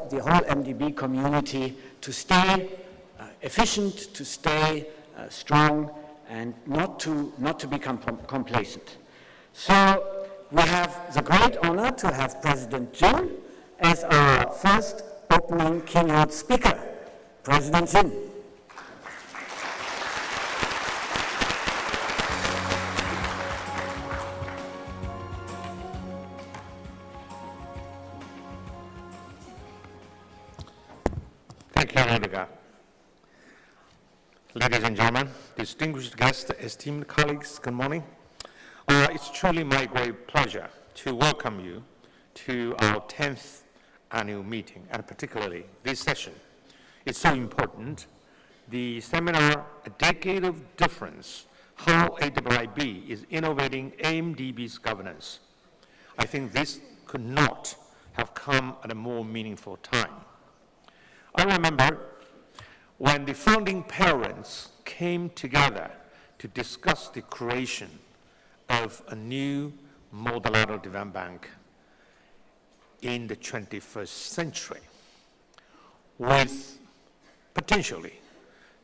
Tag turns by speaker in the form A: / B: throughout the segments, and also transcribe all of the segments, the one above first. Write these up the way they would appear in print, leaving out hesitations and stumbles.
A: the whole MDB community to stay efficient, to stay strong, and not to become complacent. So we have the great honor to have President Jin as our first opening keynote speaker. President Jin.
B: Thank you, Edgar. Ladies and gentlemen, distinguished guests, esteemed colleagues, good morning. It's truly my great pleasure to welcome you to our 10th annual meeting, and particularly this session. It's so important. The seminar, A Decade of Difference, How AIIB is Innovating MDB's Governance. I think this could not have come at a more meaningful time. I remember when the founding parents came together to discuss the creation of a new multilateral development bank in the 21st century, with potentially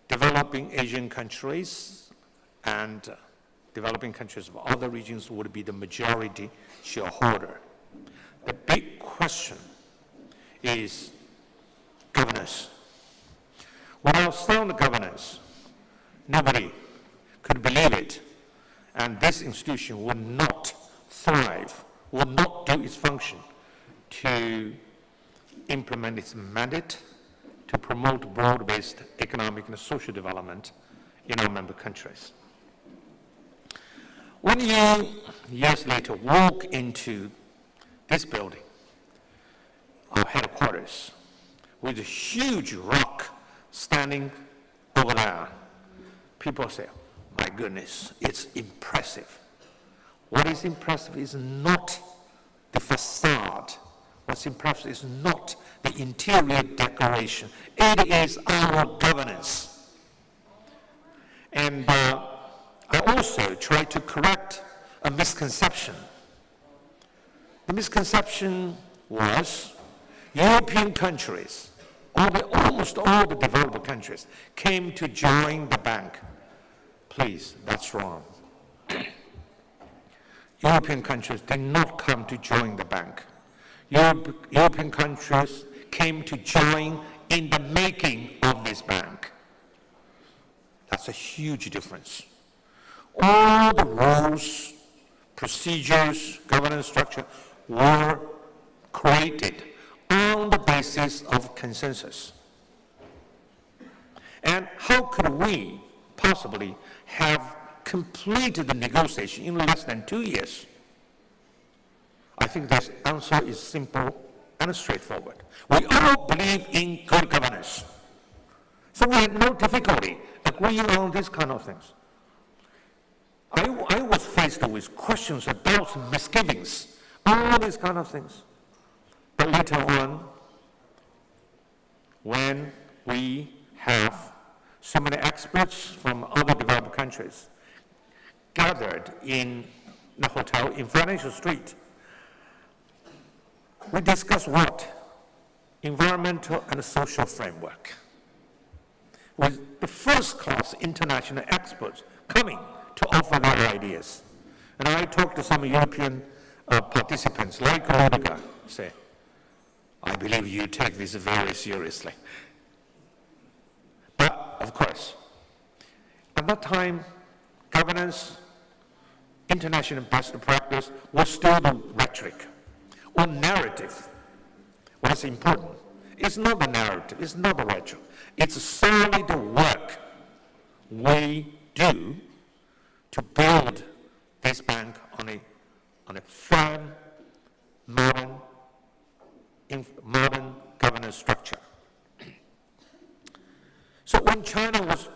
B: developing Asian countries and developing countries of other regions would be the majority shareholder. The big question is governance. Without sound governance, nobody could believe it, and this institution would not thrive, would not do its function to implement its mandate to promote broad-based economic and social development in our member countries. When you, years later, walk into this building, our headquarters, with a huge rock standing over there, people say, my goodness, it's impressive. What is impressive is not the facade. What's impressive is not the interior decoration. It is our governance. And I also try to correct a misconception. The misconception was European countries, almost all the developed countries, came to join the bank. Please, that's wrong. European countries did not come to join the bank. European countries came to join in the making of this bank. That's a huge difference. All the rules, procedures, governance structure were created on the basis of consensus. And how could we possibly have completed the negotiation in less than 2 years? I think the answer is simple and straightforward. We all believe in good governance. So we had no difficulty agreeing on these kind of things. I was faced with questions, doubts, misgivings, all these kind of things. But later on, when we have so many experts from other developed countries gathered in the hotel in Financial Street, we discussed what? Environmental and social framework. With the first-class international experts coming to offer their ideas. And I talked to some European participants, like Rudiger, say, I believe you take this very seriously. But, of course, at that time, governance, international best practice was still the rhetoric or narrative. What's important? It's not the narrative, it's not the rhetoric. It's solely the work we do to build this bank on a firm, modern governance structure. So when China was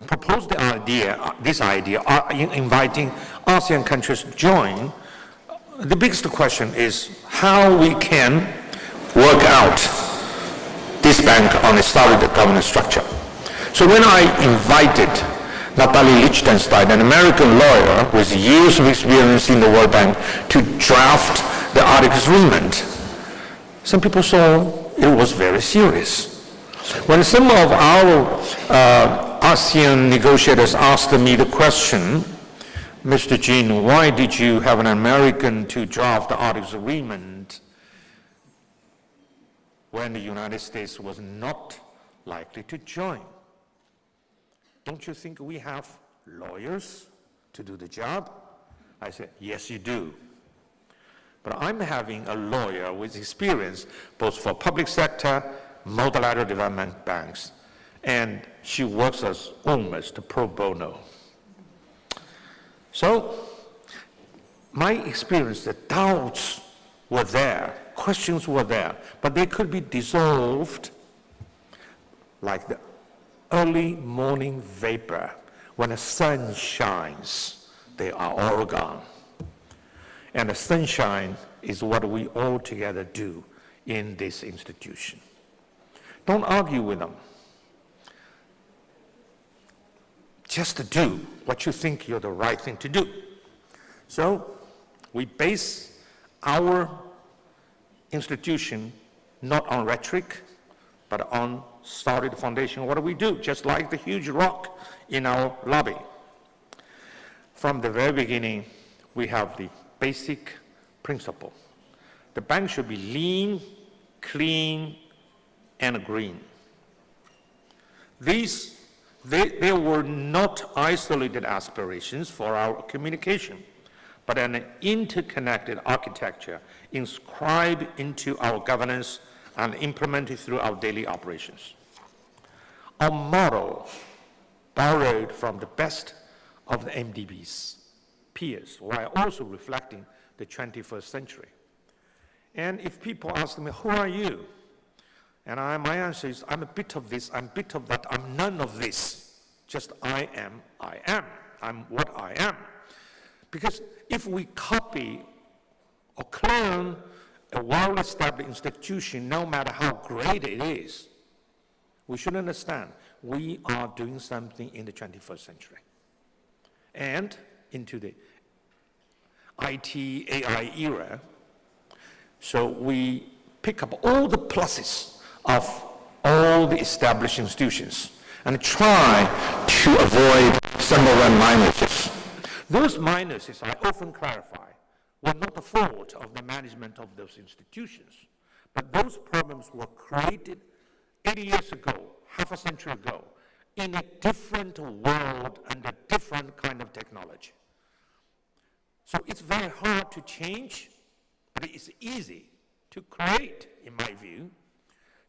B: proposed this idea, inviting ASEAN countries to join, the biggest question is how we can work out this bank on a solid governance structure. So when I invited Natalie Lichtenstein, an American lawyer with years of experience in the World Bank, to draft the Articles of Agreement, some people saw it was very serious. When some of our ASEAN negotiators asked me the question, Mr. Jin, why did you have an American to draft the Articles Agreement when the United States was not likely to join? Don't you think we have lawyers to do the job? I said, yes, you do. But I'm having a lawyer with experience both for public sector, multilateral development banks, and she works as almost pro bono. So my experience, the doubts were there, questions were there, but they could be dissolved like the early morning vapor. When the sun shines, they are all gone. And the sunshine is what we all together do in this institution. Don't argue with them. Just do what you think you're the right thing to do. So we base our institution not on rhetoric, but on solid foundation. What do we do? Just like the huge rock in our lobby. From the very beginning, we have the basic principle. The bank should be lean, clean, and green. They were not isolated aspirations for our communication, but an interconnected architecture inscribed into our governance and implemented through our daily operations. Our model borrowed from the best of the MDBs peers, while also reflecting the 21st century. And if people ask me, who are you? And my answer is, I'm a bit of this, I'm a bit of that, I'm none of this. Just I am, I'm what I am. Because if we copy or clone a well-established institution, no matter how great it is, we should understand we are doing something in the 21st century and into the IT, AI era. So we pick up all the pluses of all the established institutions and try to avoid some of the minuses. Those minuses, I often clarify, were not the fault of the management of those institutions, but those problems were created 80 years ago, half a century ago, in a different world and a different kind of technology. So it's very hard to change, but it's easy to create, in my view.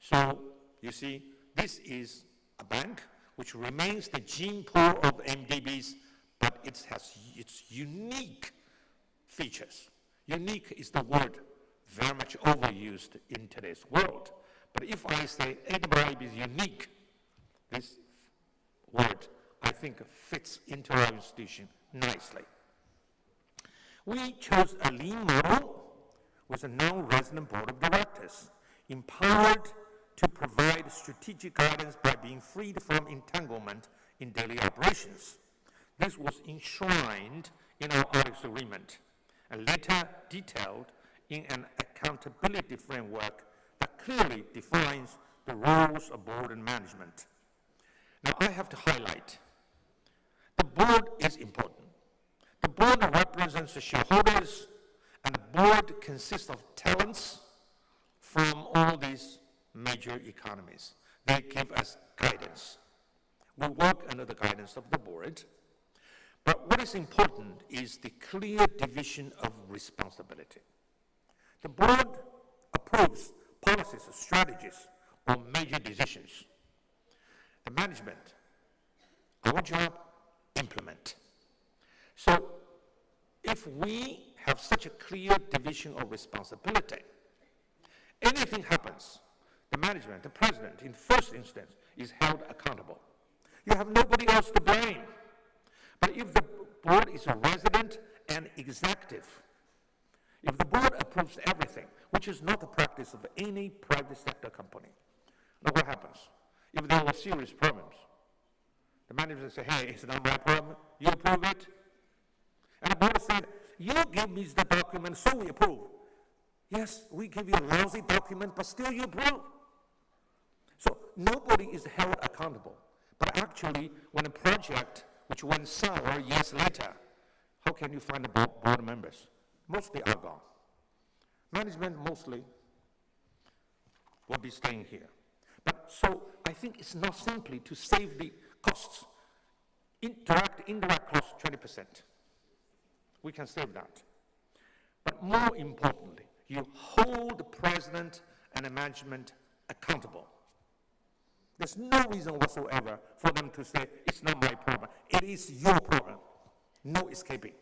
B: So you see, this is a bank which remains the gene pool of MDBs, but it has its unique features. Unique is the word very much overused in today's world. But if I say AIIB is unique, this word, I think, fits into our institution nicely. We chose a lean model with a non-resident board of directors, empowered to provide strategic guidance by being freed from entanglement in daily operations. This was enshrined in our Articles Agreement and later detailed in an accountability framework that clearly defines the roles of board and management. Now I have to highlight, the board is important. The board represents the shareholders, and the board consists of talents from all these major economies. They give us guidance. We work under the guidance of the board. But what is important is the clear division of responsibility. The board approves policies, strategies, or major decisions. The management, our job, implement. So if we have such a clear division of responsibility, anything happens, the management, the president, in first instance, is held accountable. You have nobody else to blame. But if the board is a resident and executive, if the board approves everything, which is not the practice of any private sector company, now what happens? If there were serious problems, the manager will say, hey, it's not my problem, you approve it. And the board said, you give me the document, so we approve. Yes, we give you a lousy document, but still you approve. nobody is held accountable. But actually, when a project which went sour years later, how can you find the board members? Mostly are gone. Management mostly will be staying here. But so I think it's not simply to save the costs, indirect costs 20%. We can save that. But more importantly, you hold the president and the management accountable. There's no reason whatsoever for them to say, it's not my problem. It is your problem. No escaping.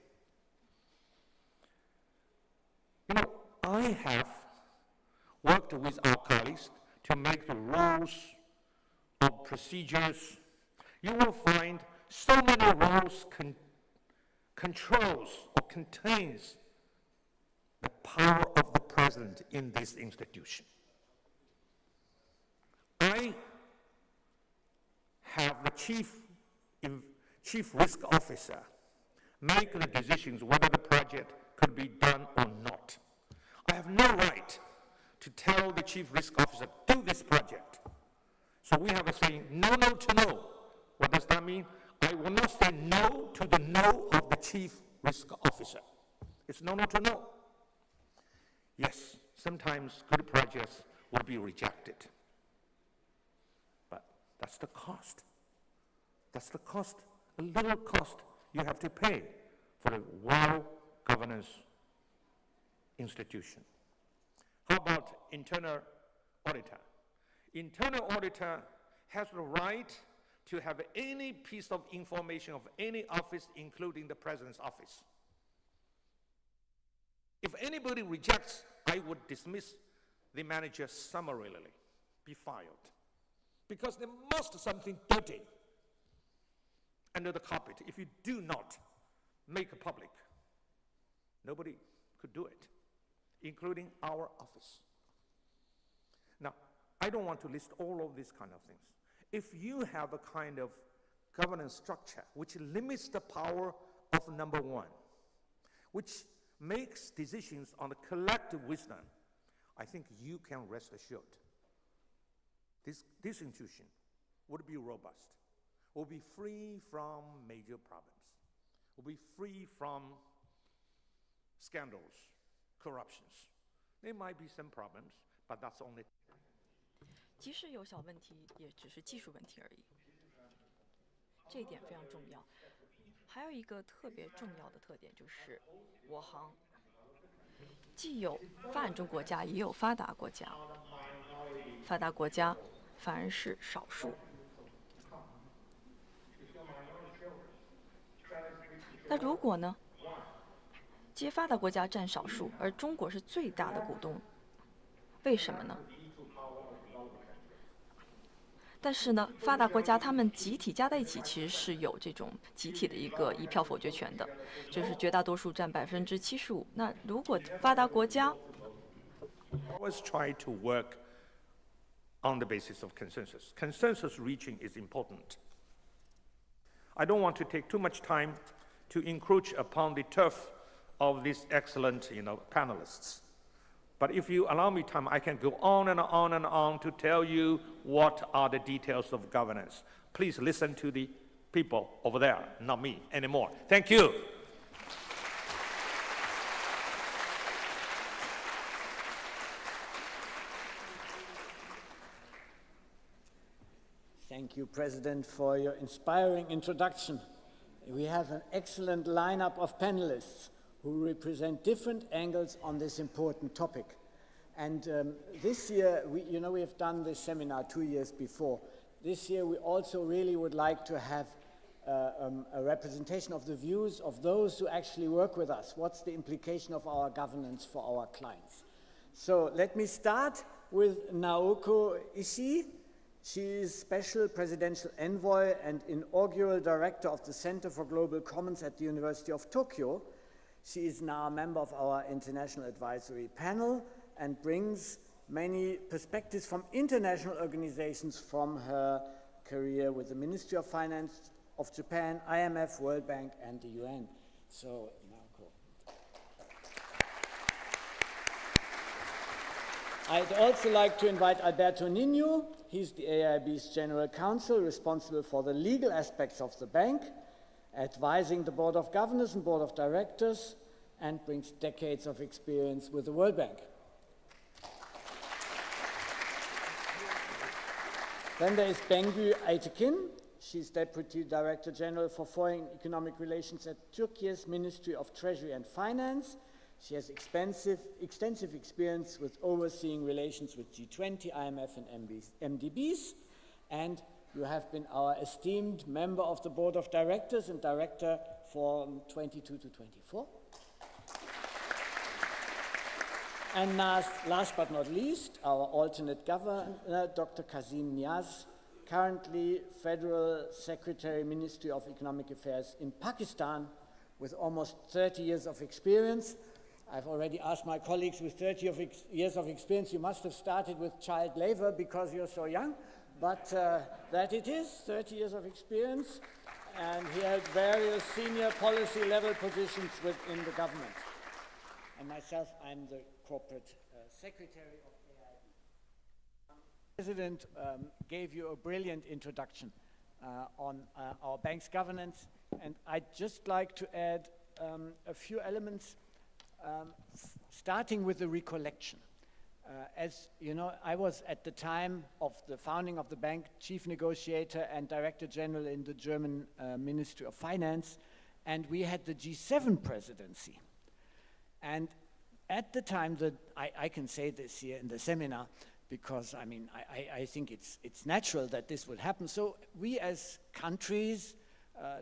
B: You know, I have worked with our colleagues to make the rules of procedures. You will find so many rules controls or contains the power of the president in this institution. I have the chief risk officer make the decisions whether the project could be done or not. I have no right to tell the chief risk officer, do this project. So we have a saying, no to no. What does that mean? I will not say no to the no of the chief risk officer. It's no to no. Yes, sometimes good projects will be rejected. But that's the cost. That's the cost, a little cost you have to pay for a well-governance institution. How about internal auditor? Internal auditor has the right to have any piece of information of any office, including the president's office. If anybody rejects, I would dismiss the manager summarily, be fired. Because there must be something dirty under the carpet. If you do not make it public, nobody could do it, including our office. Now, I don't want to list all of these kind of things. If you have a kind of governance structure which limits the power of number one, which makes decisions on the collective wisdom, I think you can rest assured this institution would be robust, will be free from major problems, will be free from scandals, corruptions. There might be some problems, but that's only.
C: 即使有小问题，也只是技术问题而已。这一点非常重要。还有一个特别重要的特点就是，我行既有发展中国家，也有发达国家。发达国家反而是少数。那如果呢？这些发达国家占少数，而中国是最大的股东，为什么呢？但是呢，发达国家他们集体加在一起，其实是有这种集体的一票否决权的，就是绝大多数占75%。那如果发达国家
B: always try to work on the basis of consensus. Consensus reaching is important. I don't want to take too much time to encroach upon the turf of these excellent, panelists. But if you allow me time, I can go on and on and on to tell you what are the details of governance. Please listen to the people over there, not me anymore. Thank you.
A: Thank you, President, for your inspiring introduction. We have an excellent lineup of panelists who represent different angles on this important topic. And this year, we have done this seminar 2 years before. This year, we also really would like to have a representation of the views of those who actually work with us. What's the implication of our governance for our clients? So let me start with Naoko Ishii. She is Special Presidential Envoy and Inaugural Director of the Center for Global Commons at the University of Tokyo. She is now a member of our International Advisory Panel and brings many perspectives from international organizations from her career with the Ministry of Finance of Japan, IMF, World Bank, and the UN. So, Naoko. I'd also like to invite Alberto Nino. He's the AIIB's General Counsel, responsible for the legal aspects of the bank, advising the Board of Governors and Board of Directors, and brings decades of experience with the World Bank. Then there is Bengü Aytekin. She's Deputy Director General for Foreign Economic Relations at Turkey's Ministry of Treasury and Finance. She has extensive experience with overseeing relations with G20, IMF, and MDBs. And you have been our esteemed member of the Board of Directors and Director from 22 to 24. And last but not least, our alternate governor, Dr. Kazim Niaz, currently Federal Secretary, Ministry of Economic Affairs in Pakistan, with almost 30 years of experience. I've already asked my colleagues with 30 years of experience, you must have started with child labor because you're so young, but that it is, 30 years of experience, and he held various senior policy level positions within the government. And myself, I'm the corporate secretary of AIIB. The President gave you a brilliant introduction on our bank's governance, and I'd just like to add a few elements, starting with the recollection. As you know, I was at the time of the founding of the bank chief negotiator and director general in the German Ministry of Finance, and we had the G7 presidency. And at the time, I can say this here in the seminar, because I mean, I think it's natural that this would happen. So we as countries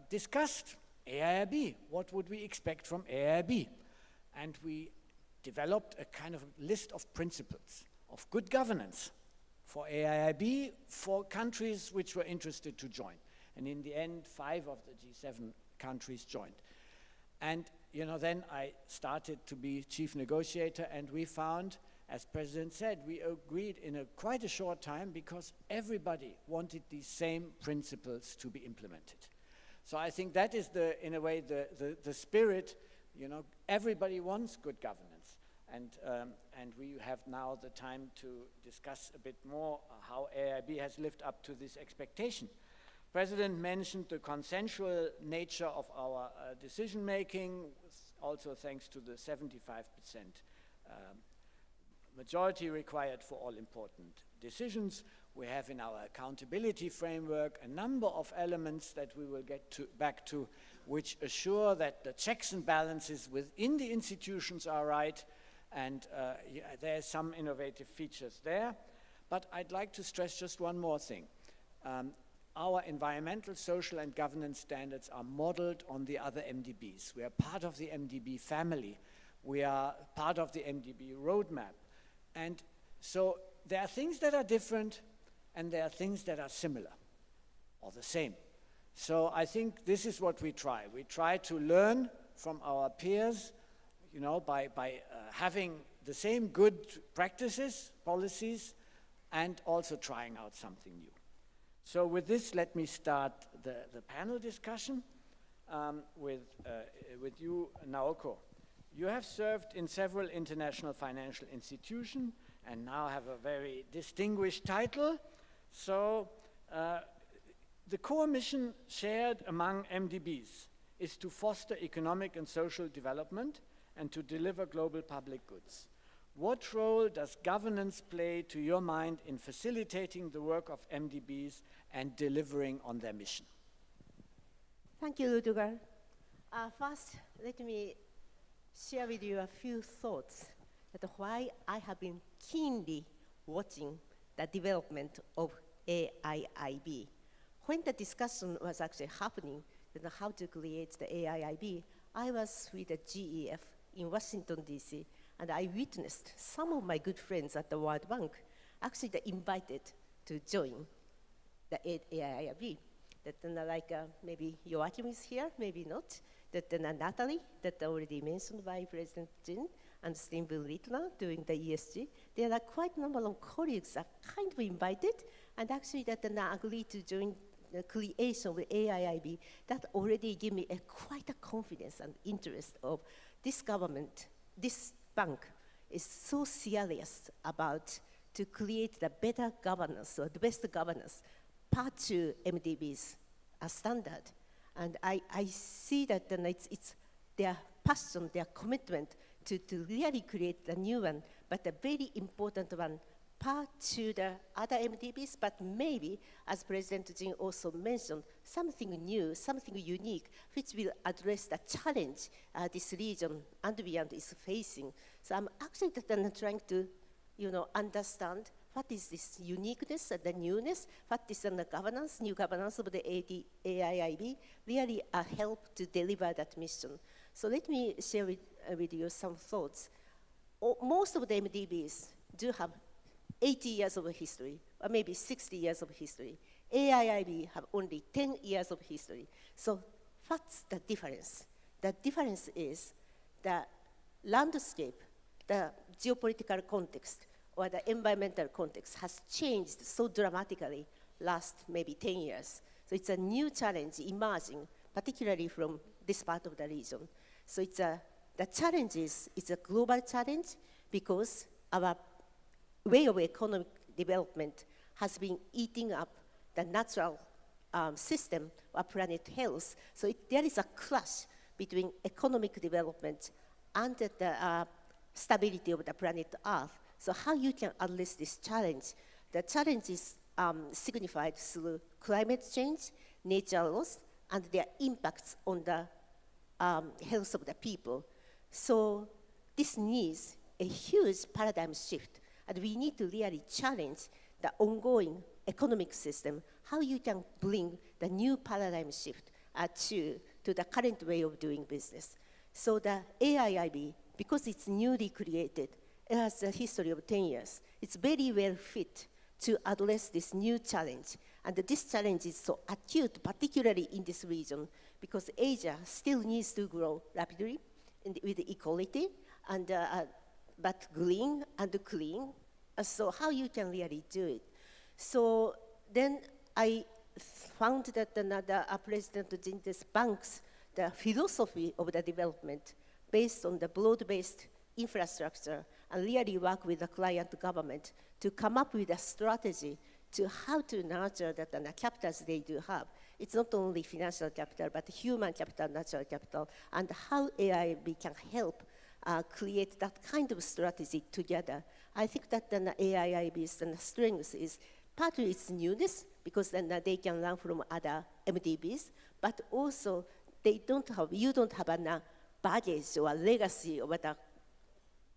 A: discussed AIIB. What would we expect from AIIB? And we developed a kind of list of principles of good governance for AIIB for countries which were interested to join. And in the end, 5 of the G7 countries joined. And you know, then I started to be chief negotiator, and we found, as President said, we agreed in quite a short time because everybody wanted these same principles to be implemented. So I think that is in a way, the spirit. You know, everybody wants good governance, and we have now the time to discuss a bit more how AIIB has lived up to this expectation. President mentioned the consensual nature of our decision-making, also thanks to the 75% majority required for all important decisions. We have in our accountability framework a number of elements that we will get back to, which assure that the checks and balances within the institutions are right, and there are some innovative features there. But I'd like to stress just one more thing. Our environmental, social, and governance standards are modeled on the other MDBs. We are part of the MDB family. We are part of the MDB roadmap. And so there are things that are different, and there are things that are similar or the same. So I think this is what we try. We try to learn from our peers, you know, by having the same good practices, policies, and also trying out something new. So with this, let me start the panel discussion with you, Naoko. You have served in several international financial institutions and now have a very distinguished title. So the core mission shared among MDBs is to foster economic and social development and to deliver global public goods. What role does governance play, to your mind, in facilitating the work of MDBs and delivering on their mission?
D: Thank you, Ludogar. First, let me share with you a few thoughts that why I have been keenly watching the development of AIIB. When the discussion was actually happening, on how to create the AIIB, I was with the GEF in Washington, D.C., and I witnessed some of my good friends at the World Bank actually invited to join the AIIB. That like maybe Joachim is here, maybe not. That Natalie, that already mentioned by President Jin, and Steve Littler doing the ESG. There are quite a number of colleagues that kind of invited, and actually that agreed to join the creation of the AIIB. That already gave me quite a confidence and interest of this government, this bank is so serious about to create the better governance or the best governance part to MDB's standard. And I see that it's their passion, their commitment to really create the new one, but a very important one part to the other MDBs, but maybe, as President Jin also mentioned, something new, something unique, which will address the challenge this region and beyond is facing. So I'm actually trying to, understand what is this uniqueness and the newness, what is the governance, new governance of the AIIB, really help to deliver that mission. So let me share with you some thoughts. Most of the MDBs do have 80 years of history, or maybe 60 years of history. AIIB have only 10 years of history. So what's the difference? The difference is the landscape, the geopolitical context, or the environmental context has changed so dramatically last maybe 10 years. So it's a new challenge emerging, particularly from this part of the region. So the challenge is a global challenge because our way of economic development has been eating up the natural system of planet health. So there is a clash between economic development and the stability of the planet Earth. So how you can address this challenge? The challenge is signified through climate change, nature loss, and their impacts on the health of the people. So this needs a huge paradigm shift. And we need to really challenge the ongoing economic system, how you can bring the new paradigm shift to the current way of doing business. So the AIIB, because it's newly created, it has a history of 10 years. It's very well fit to address this new challenge. And this challenge is so acute, particularly in this region, because Asia still needs to grow rapidly with equality, and but green and clean. So how you can really do it? So then I found that President Jinte's banks, the philosophy of the development based on the broad-based infrastructure and really work with the client government to come up with a strategy to how to nurture the capitals they do have. It's not only financial capital, but human capital, natural capital, and how AIIB can help create that kind of strategy together. I think that the AIIB's strength is partly its newness, because then they can learn from other MDBs, but also you don't have a baggage or a legacy of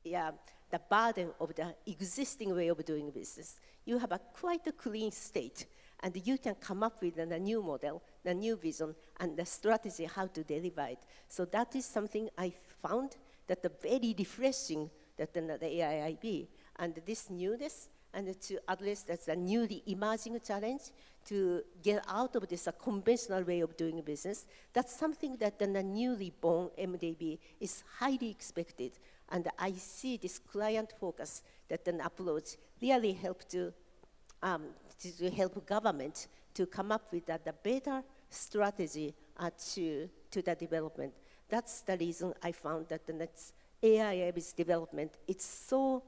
D: the burden of the existing way of doing business. You have quite a clean state, and you can come up with a new model, a new vision, and the strategy how to deliver it. So that is something I found that very refreshing that the AIIB, and this newness, and to address that's a newly emerging challenge to get out of this conventional way of doing business. That's something that the newly born MDB is highly expected. And I see this client focus that an approach really help to help government to come up with the better strategy to the development. That's the reason I found that the next AIIB's development, it's so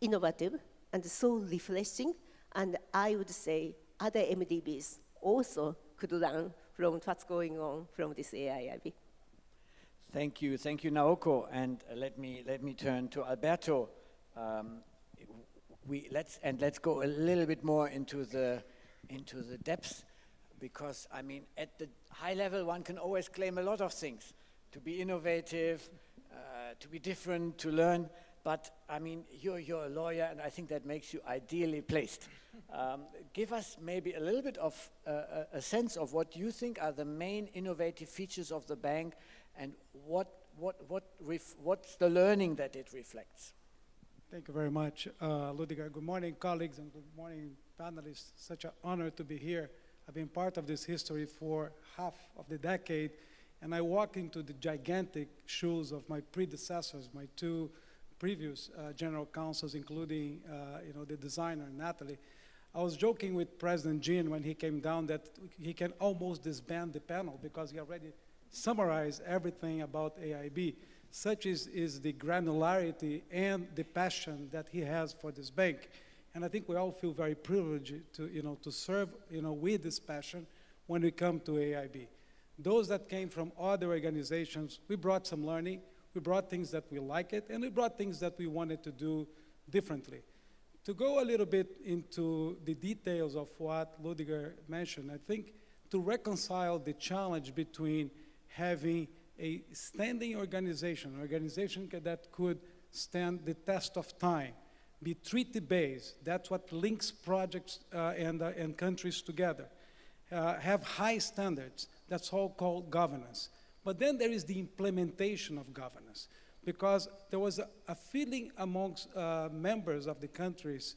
D: innovative and so refreshing, and I would say other MDBs also could learn from what's going on from this AIIB.
A: Thank you, Naoko, and let me turn to Alberto. Let's go a little bit more into the depths, because I mean, at the high level, one can always claim a lot of things: to be innovative, to be different, to learn. But I mean, you're a lawyer, and I think that makes you ideally placed. Give us maybe a little bit of a sense of what you think are the main innovative features of the bank, and what's the learning that it reflects.
E: Thank you very much, Ludiger. Good morning, colleagues, and good morning, panelists. Such an honor to be here. I've been part of this history for half of the decade, and I walk into the gigantic shoes of my predecessors, my two previous general counsels, including the designer, Natalie. I was joking with President Jin when he came down that he can almost disband the panel because he already summarized everything about AIIB. Such is the granularity and the passion that he has for this bank. And I think we all feel very privileged to serve, with this passion when we come to AIIB. Those that came from other organizations, we brought some learning, we brought things that we like it, and we brought things that we wanted to do differently. To go a little bit into the details of what Ludiger mentioned, I think to reconcile the challenge between having a standing organization, an organization that could stand the test of time, be treaty-based, that's what links projects and countries together, have high standards, that's all called governance. But then there is the implementation of governance, because there was a feeling amongst members of the countries,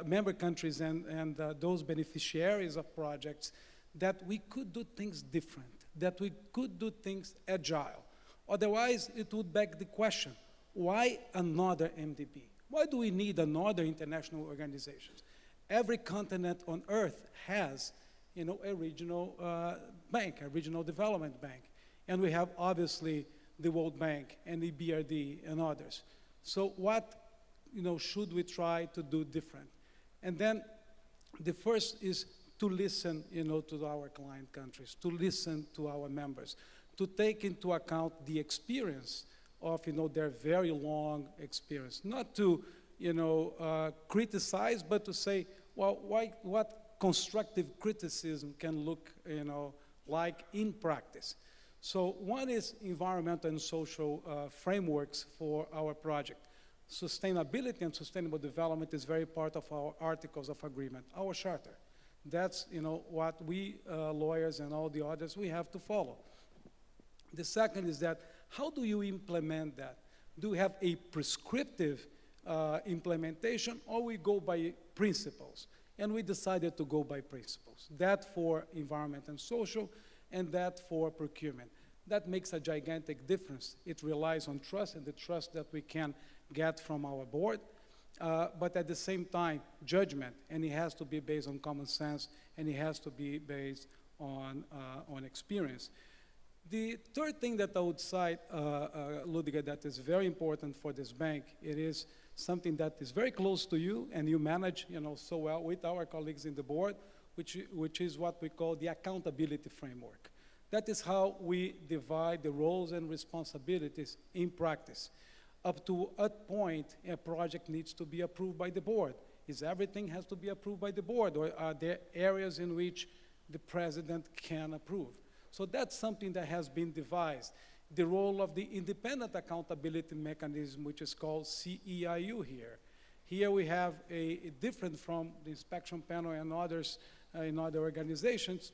E: member countries and those beneficiaries of projects, that we could do things different, that we could do things agile. Otherwise, it would beg the question, why another MDB? Why do we need another international organization? Every continent on Earth has, a regional bank, a regional development bank. And we have, obviously, the World Bank and the BRD and others. So what, should we try to do different? And then the first is to listen, to our client countries, to listen to our members, to take into account the experience of, their very long experience. Not to, criticize, but to say, well, what constructive criticism can look, like in practice. So one is environmental and social frameworks for our project. Sustainability and sustainable development is very part of our articles of agreement, our charter. That's, what we lawyers and all the others, we have to follow. The second is that, how do you implement that? Do we have a prescriptive implementation, or we go by principles? And we decided to go by principles. That for environment and social, and that for procurement. That makes a gigantic difference. It relies on trust, and the trust that we can get from our board, but at the same time, judgment, and it has to be based on common sense, and it has to be based on experience. The third thing that I would cite, Ludiger, that is very important for this bank, it is something that is very close to you, and you manage, so well with our colleagues in the board, which is what we call the accountability framework. That is how we divide the roles and responsibilities in practice. Up to a point, a project needs to be approved by the board. Is everything has to be approved by the board, or are there areas in which the president can approve? So that's something that has been devised. The role of the independent accountability mechanism, which is called CEIU here. Here we have a different from the inspection panel and others in other organizations.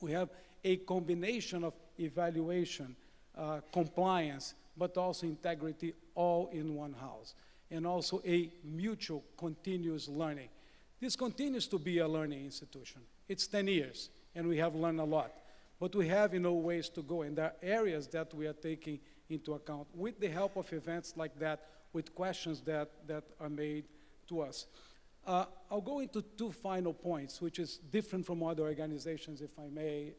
E: We have a combination of evaluation, compliance, but also integrity all in one house. And also a mutual continuous learning. This continues to be a learning institution. It's 10 years, and we have learned a lot. But we have, ways to go, and there are areas that we are taking into account with the help of events like that, with questions that are made to us. I'll go into two final points, which is different from other organizations, if I may,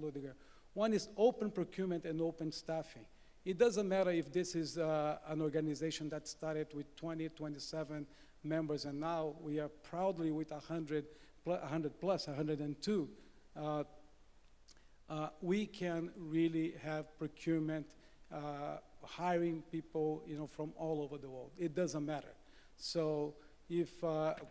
E: Ludiger. One is open procurement and open staffing. It doesn't matter if this is an organization that started with 20, 27 members, and now we are proudly with 100 plus, 102. We can really have procurement, hiring people, from all over the world. It doesn't matter. So if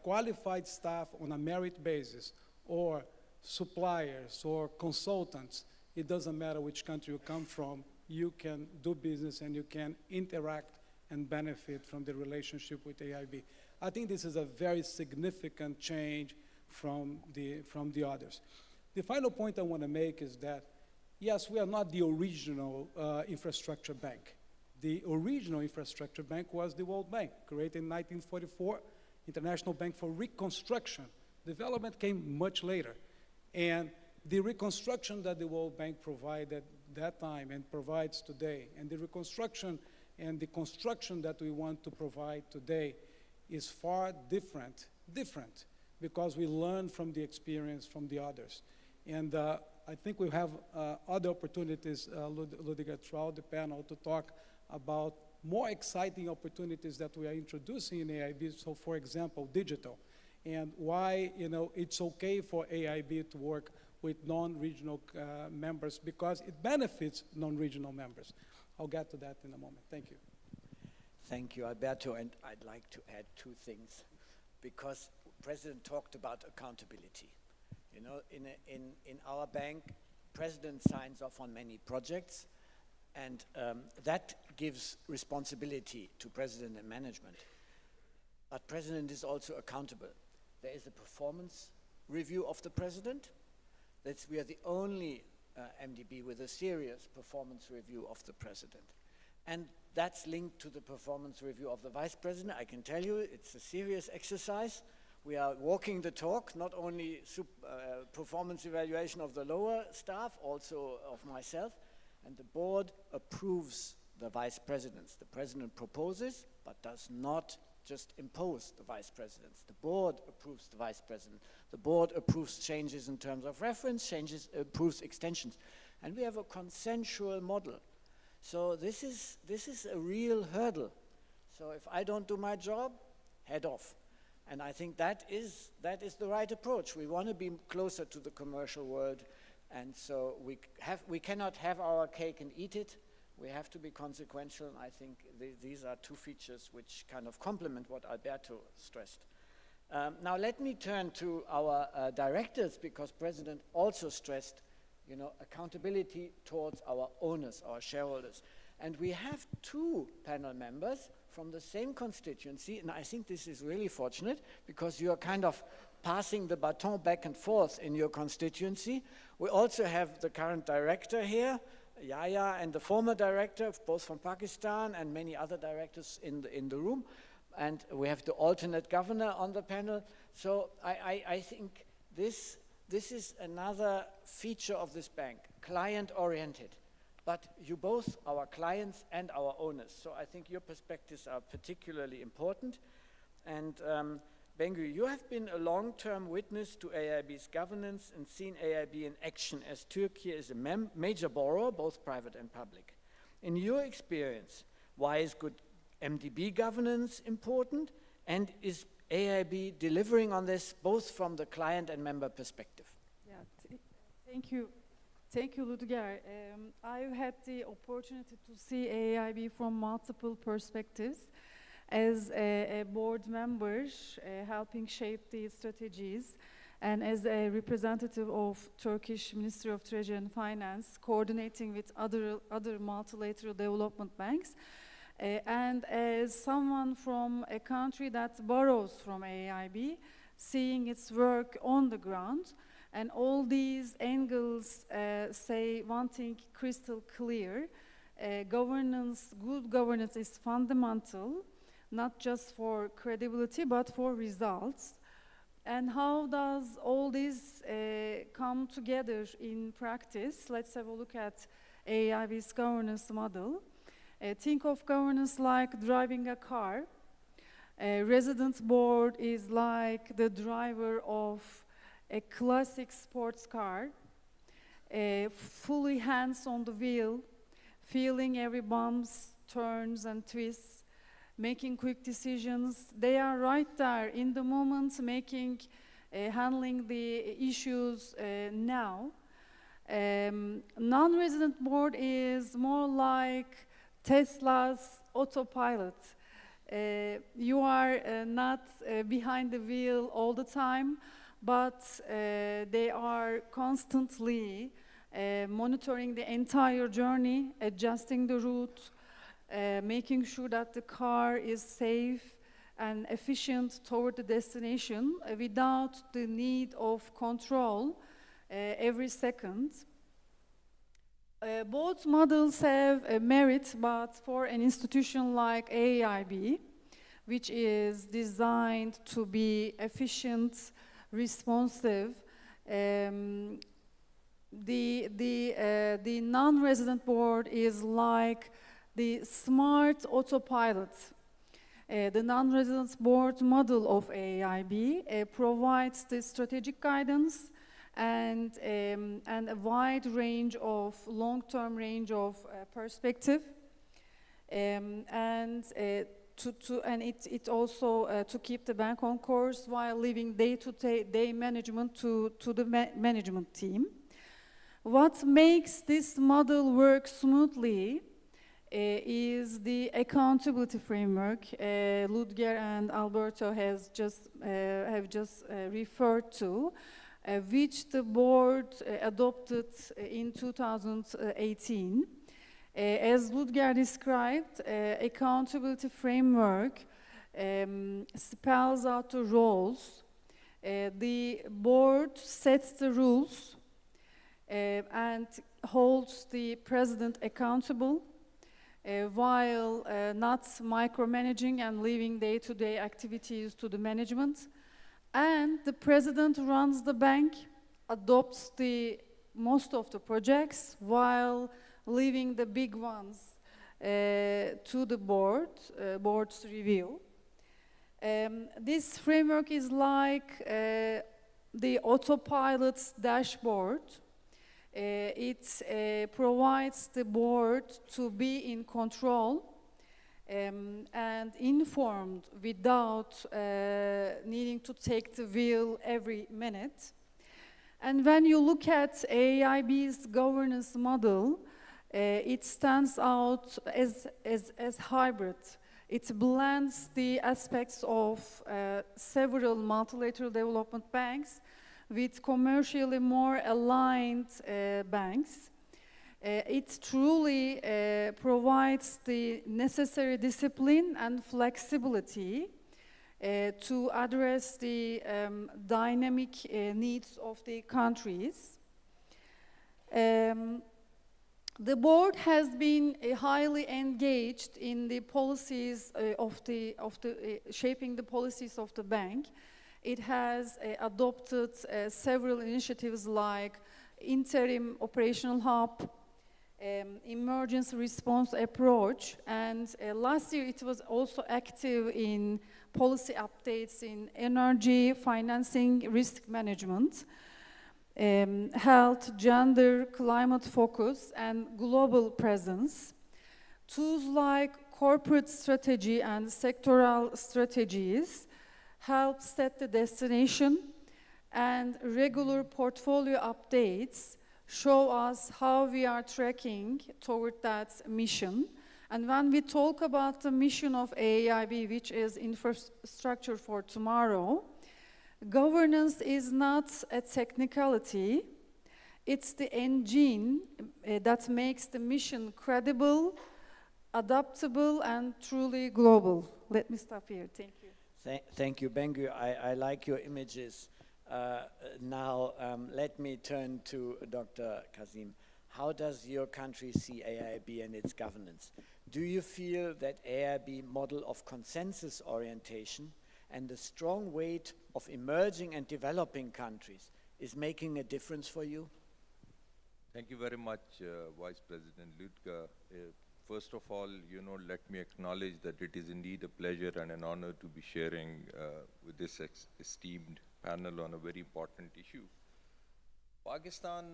E: qualified staff on a merit basis, or suppliers or consultants, it doesn't matter which country you come from, you can do business and you can interact and benefit from the relationship with AIIB. I think this is a very significant change from the others. The final point I want to make is that, yes, we are not the original infrastructure bank. The original infrastructure bank was the World Bank, created in 1944, International Bank for Reconstruction. Development came much later. And the reconstruction that the World Bank provided that time and provides today, and the reconstruction and the construction that we want to provide today is far different, because we learn from the experience from the others. And I think we have other opportunities, Ludiger, throughout the panel to talk about more exciting opportunities that we are introducing in AIIB. So for example, digital, and why it's okay for AIIB to work with non-regional members, because it benefits non-regional members. I'll get to that in a moment. Thank you.
A: Thank you, Alberto, and I'd like to add two things, because the President talked about accountability. In our bank, President signs off on many projects, and that gives responsibility to President and management. But President is also accountable. There is a performance review of the President. We are the only MDB with a serious performance review of the President. And that's linked to the performance review of the Vice President. I can tell you it's a serious exercise. We are walking the talk, not only performance evaluation of the lower staff, also of myself. And the board approves the Vice Presidents. The President proposes, but does not just impose the Vice Presidents. The board approves the Vice President. The board approves changes in terms of reference, approves extensions. And we have a consensual model. So this is a real hurdle. So if I don't do my job, head off. And I think that is the right approach. We want to be closer to the commercial world, and so we cannot have our cake and eat it. We have to be consequential, and I think these are two features which kind of complement what Alberto stressed. Now let me turn to our directors, because President also stressed, accountability towards our owners, our shareholders. And we have two panel members from the same constituency, and I think this is really fortunate, because you are kind of passing the baton back and forth in your constituency. We also have the current director here, Yahya, and the former director, both from Pakistan, and many other directors in the room. And we have the alternate governor on the panel. So I think this is another feature of this bank, client-oriented. But you both, our clients and our owners. So I think your perspectives are particularly important. And Bengu, you have been a long-term witness to AIIB's governance and seen AIIB in action, as Turkey is a major borrower, both private and public. In your experience, why is good MDB governance important? And is AIIB delivering on this, both from the client and member perspective?
F: Yeah, thank you. Thank you, Ludger. I've had the opportunity to see AIIB from multiple perspectives as a board member helping shape the strategies, and as a representative of Turkish Ministry of Treasury and Finance, coordinating with other multilateral development banks, and as someone from a country that borrows from AIIB, seeing its work on the ground. And all these angles say one thing crystal clear: good governance is fundamental, not just for credibility, but for results. And how does all this come together in practice? Let's have a look at AIIB's governance model. Think of governance like driving a car. A resident board is like the driver of a classic sports car, fully hands on the wheel, feeling every bumps, turns and twists, making quick decisions. They are right there in the moment, handling the issues now. Non-resident board is more like Tesla's autopilot. You are not behind the wheel all the time, but they are constantly monitoring the entire journey, adjusting the route, making sure that the car is safe and efficient toward the destination without the need of control every second. Both models have a merit, but for an institution like AIIB, which is designed to be efficient, responsive, the non-resident board is like the smart autopilot. The non-resident board model of AIIB provides the strategic guidance and a wide range of long-term range of perspective. and it also to keep the bank on course while leaving day-to-day management to the management team. What makes this model work smoothly is the accountability framework Ludger and Alberto have just referred to, which the board adopted in 2018. As Ludger described, accountability framework spells out the roles. The board sets the rules and holds the president accountable while not micromanaging and leaving day-to-day activities to the management. And the president runs the bank, adopts most of the projects while leaving the big ones to the board's review. This framework is like the autopilot's dashboard. It provides the board to be in control and informed without needing to take the wheel every minute. And when you look at AIIB's governance model, it stands out as hybrid. It blends the aspects of several multilateral development banks with commercially more aligned banks. It truly provides the necessary discipline and flexibility to address the dynamic needs of the countries. The board has been highly engaged in the policies shaping the policies of the bank. It has adopted several initiatives like interim operational hub, emergency response approach, and last year it was also active in policy updates in energy, financing, risk management, health, gender, climate focus, and global presence. Tools like corporate strategy and sectoral strategies help set the destination, and regular portfolio updates show us how we are tracking toward that mission. And when we talk about the mission of AIIB, which is infrastructure for tomorrow, governance is not a technicality. It's the engine that makes the mission credible, adaptable, and truly global. Let me stop here. Thank you.
A: Thank you, Bengu. I like your images. Now, let me turn to Dr. Kazim. How does your country see AIIB and its governance? Do you feel that AIIB model of consensus orientation and the strong weight of emerging and developing countries is making a difference for you?
G: Thank you very much, Vice President Ludger. First of all, let me acknowledge that it is indeed a pleasure and an honor to be sharing with this esteemed panel on a very important issue. Pakistan,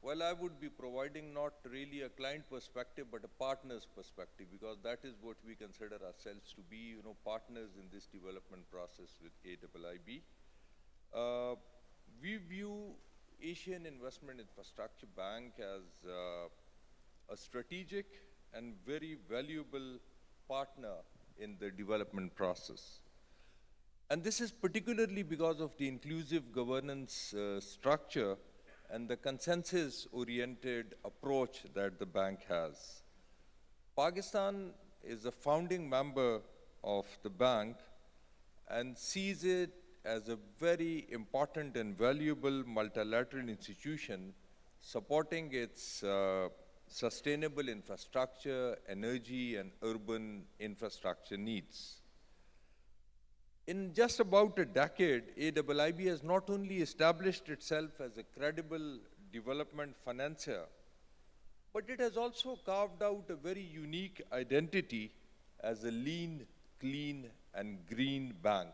G: well, I would be providing not really a client perspective, but a partner's perspective, because that is what we consider ourselves to be, partners in this development process with AIIB. We view Asian Investment Infrastructure Bank as a strategic and very valuable partner in the development process. And this is particularly because of the inclusive governance structure and the consensus-oriented approach that the bank has. Pakistan is a founding member of the bank and sees it as a very important and valuable multilateral institution supporting its sustainable infrastructure, energy, and urban infrastructure needs. In just about a decade, AIIB has not only established itself as a credible development financier, but it has also carved out a very unique identity as a lean, clean, and green bank.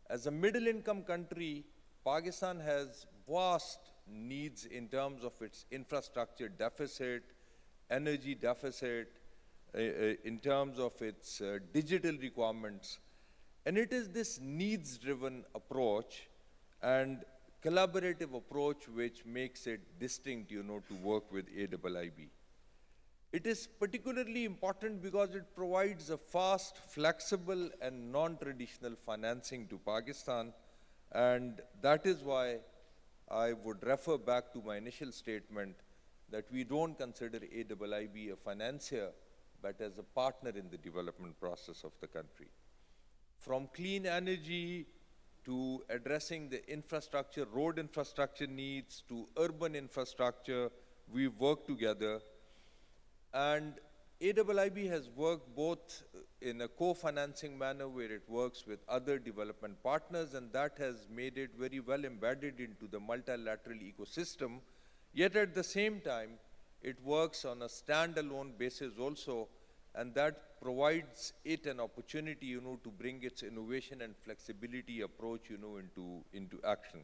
G: As a middle-income country, Pakistan has vast needs in terms of its infrastructure deficit, energy deficit, in terms of its digital requirements. And it is this needs-driven approach and collaborative approach which makes it distinct, to work with AIIB. It is particularly important because it provides a fast, flexible, and non-traditional financing to Pakistan, and that is why I would refer back to my initial statement that we don't consider AIIB a financier, but as a partner in the development process of the country. From clean energy to addressing the infrastructure, road infrastructure needs, to urban infrastructure, we work together. And AIIB has worked both in a co-financing manner where it works with other development partners, and that has made it very well embedded into the multilateral ecosystem. Yet at the same time, it works on a standalone basis also, and that provides it an opportunity, to bring its innovation and flexibility approach, into action.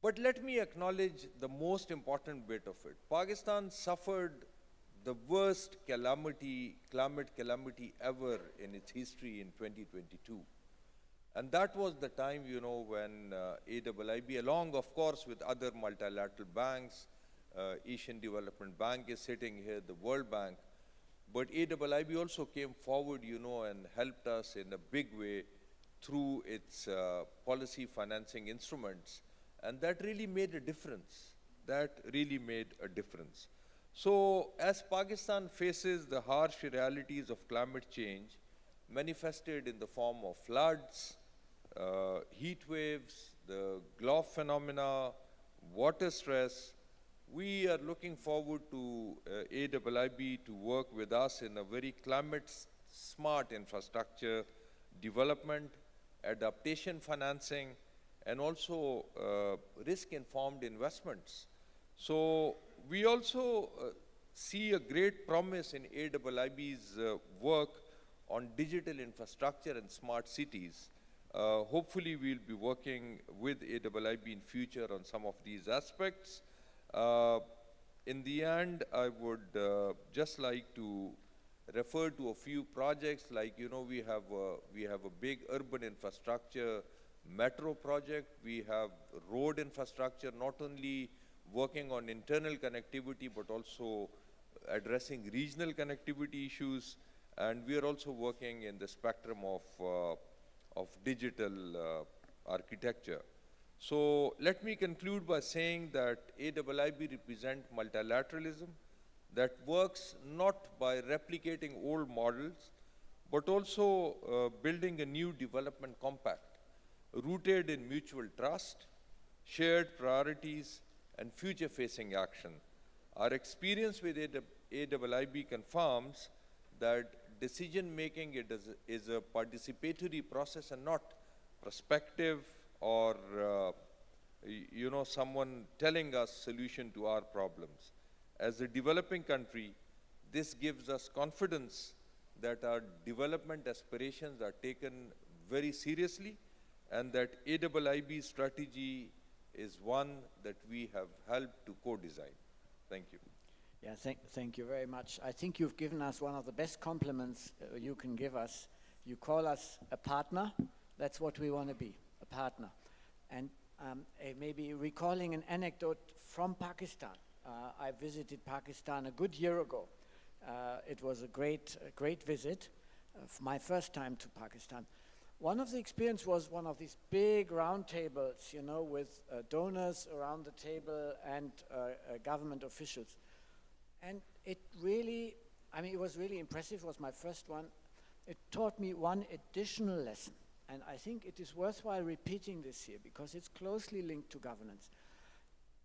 G: But let me acknowledge the most important bit of it. Pakistan suffered the worst climate calamity ever in its history in 2022. And that was the time, when AIIB, along, of course, with other multilateral banks, Asian Development Bank is sitting here, the World Bank, but AIIB also came forward, and helped us in a big way through its policy financing instruments. And that really made a difference. So as Pakistan faces the harsh realities of climate change, manifested in the form of floods, heat waves, the Gulf phenomena, water stress, we are looking forward to AIIB to work with us in a very climate-smart infrastructure development, adaptation financing, and also risk-informed investments. So we also see a great promise in AIIB's work on digital infrastructure and smart cities. Hopefully, we'll be working with AIIB in future on some of these aspects. In the end, I would just like to refer to a few projects, like, we have a big urban infrastructure metro project. We have road infrastructure, not only working on internal connectivity, but also addressing regional connectivity issues. And we are also working in the spectrum of digital architecture. So let me conclude by saying that AIIB represents multilateralism that works not by replicating old models, but also building a new development compact rooted in mutual trust, shared priorities, and future-facing action. Our experience with AIIB confirms that decision-making is a participatory process and not prospective or someone telling us solution to our problems. As a developing country, this gives us confidence that our development aspirations are taken very seriously, and that AIIB's strategy is one that we have helped to co-design. Thank you.
A: Yeah, thank you very much. I think you've given us one of the best compliments you can give us. You call us a partner. That's what we want to be, a partner. And maybe recalling an anecdote from Pakistan. I visited Pakistan a good year ago. It was a great visit, my first time to Pakistan. One of the experience was one of these big round tables, with donors around the table and government officials. And it really, it was really impressive. It was my first one. It taught me one additional lesson. And I think it is worthwhile repeating this here because it's closely linked to governance.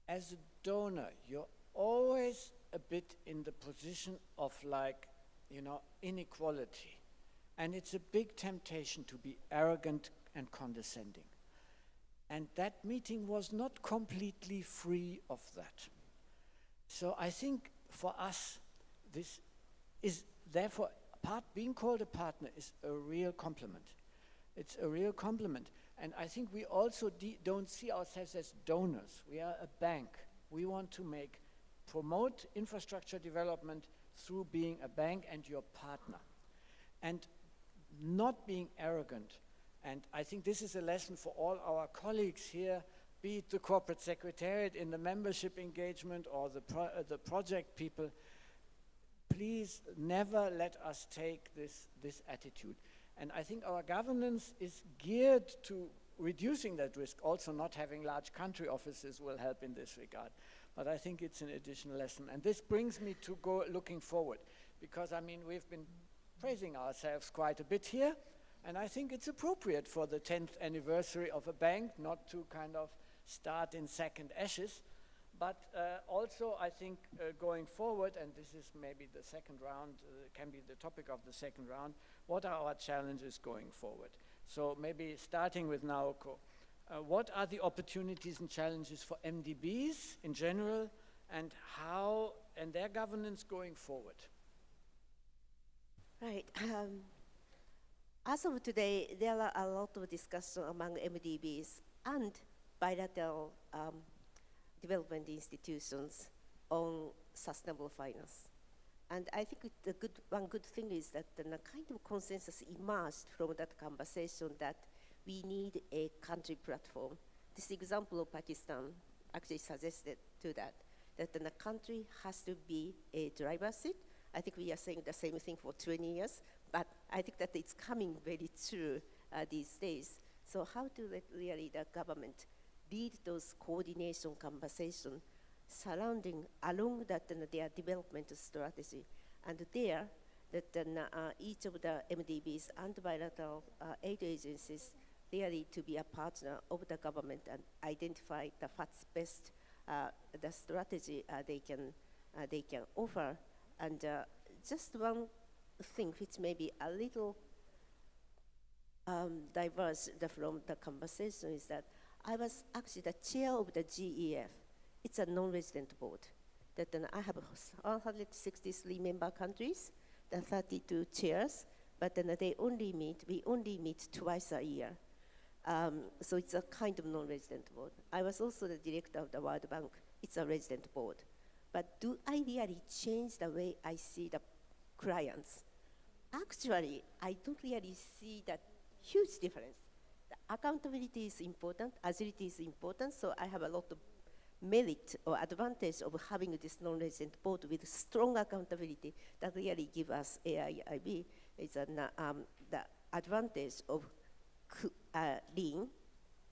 A: As a donor, you're always a bit in the position of inequality. And it's a big temptation to be arrogant and condescending. And that meeting was not completely free of that. So I think for us, this is therefore, being called a partner is a real compliment. It's a real compliment. And I think we also don't see ourselves as donors. We are a bank. We want to promote infrastructure development through being a bank and your partner. And not being arrogant. And I think this is a lesson for all our colleagues here, be it the corporate secretariat in the membership engagement or the project people. Please never let us take this attitude. And I think our governance is geared to reducing that risk. Also, not having large country offices will help in this regard. But I think it's an additional lesson. And this brings me to go looking forward. Because, I mean, we've been praising ourselves quite a bit here. And I think it's appropriate for the 10th anniversary of a bank not to kind of start in second ashes. But also, I think going forward, and this is maybe the second round, can be the topic of the second round, what are our challenges going forward? So maybe starting with Naoko, what are the opportunities and challenges for MDBs in general, and how, and their governance going forward?
D: Right. As of today, there are a lot of discussion among MDBs and bilateral development institutions on sustainable finance. And I think one good thing is that the kind of consensus emerged from that conversation that we need a country platform. This example of Pakistan actually suggested to that the country has to be a driver's seat. I think we are saying the same thing for 20 years, but I think that it's coming very true these days. So how to let really the government lead those coordination conversations surrounding along that their development strategy, and there that each of the MDBs and bilateral aid agencies really to be a partner of the government and identify the what's best the strategy they can offer. And just one thing which may be a little diverse from the conversation is that I was actually the chair of the GEF. It's a non-resident board. That I have 163 member countries, the 32 chairs, but then we only meet twice a year. So it's a kind of non-resident board. I was also the director of the World Bank. It's a resident board. But do I really change the way I see the clients? Actually, I don't really see that huge difference. The accountability is important, agility is important, so I have a lot of merit or advantage of having this non-resident board with strong accountability that really give us AIIB is the advantage of lean,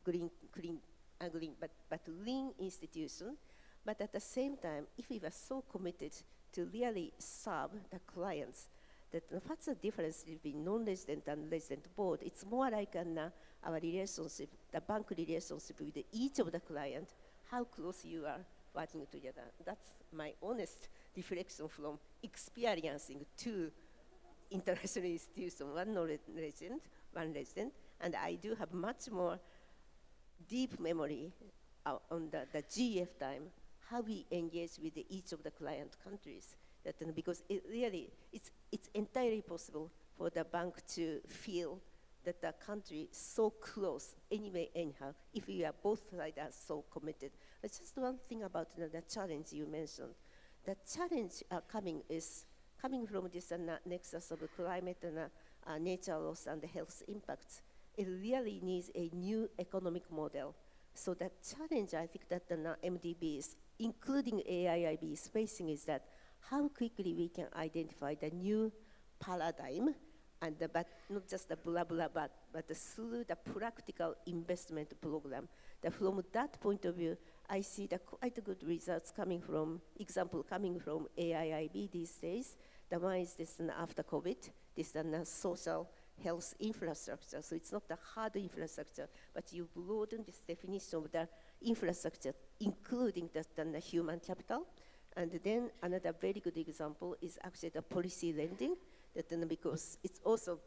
D: but lean institution. But at the same time, if we were so committed to really serve the clients, that what's the difference between non-resident and resident board? It's more like our relationship, the bank relationship with each of the clients, how close you are working together. That's my honest reflection from experiencing two international institutions, one non-resident, one resident, and I do have much more deep memory on the GF time, how we engage with each of the client countries. That, because it really, it's entirely possible for the bank to feel that the country is so close anyway, anyhow, if we are both sides are so committed. But just one thing about the challenge you mentioned. The challenge coming from this nexus of climate and nature loss and health impacts. It really needs a new economic model. So the challenge I think that the MDBs, including AIIB, is facing is that how quickly we can identify the new paradigm, and but not just the blah blah, but through the practical investment program. From that point of view, I see the quite good results coming from AIIB these days. The one is this after COVID, this social health infrastructure. So it's not the hard infrastructure, but you broaden this definition of the infrastructure, including the human capital. And then another very good example is actually the policy lending, that because it's also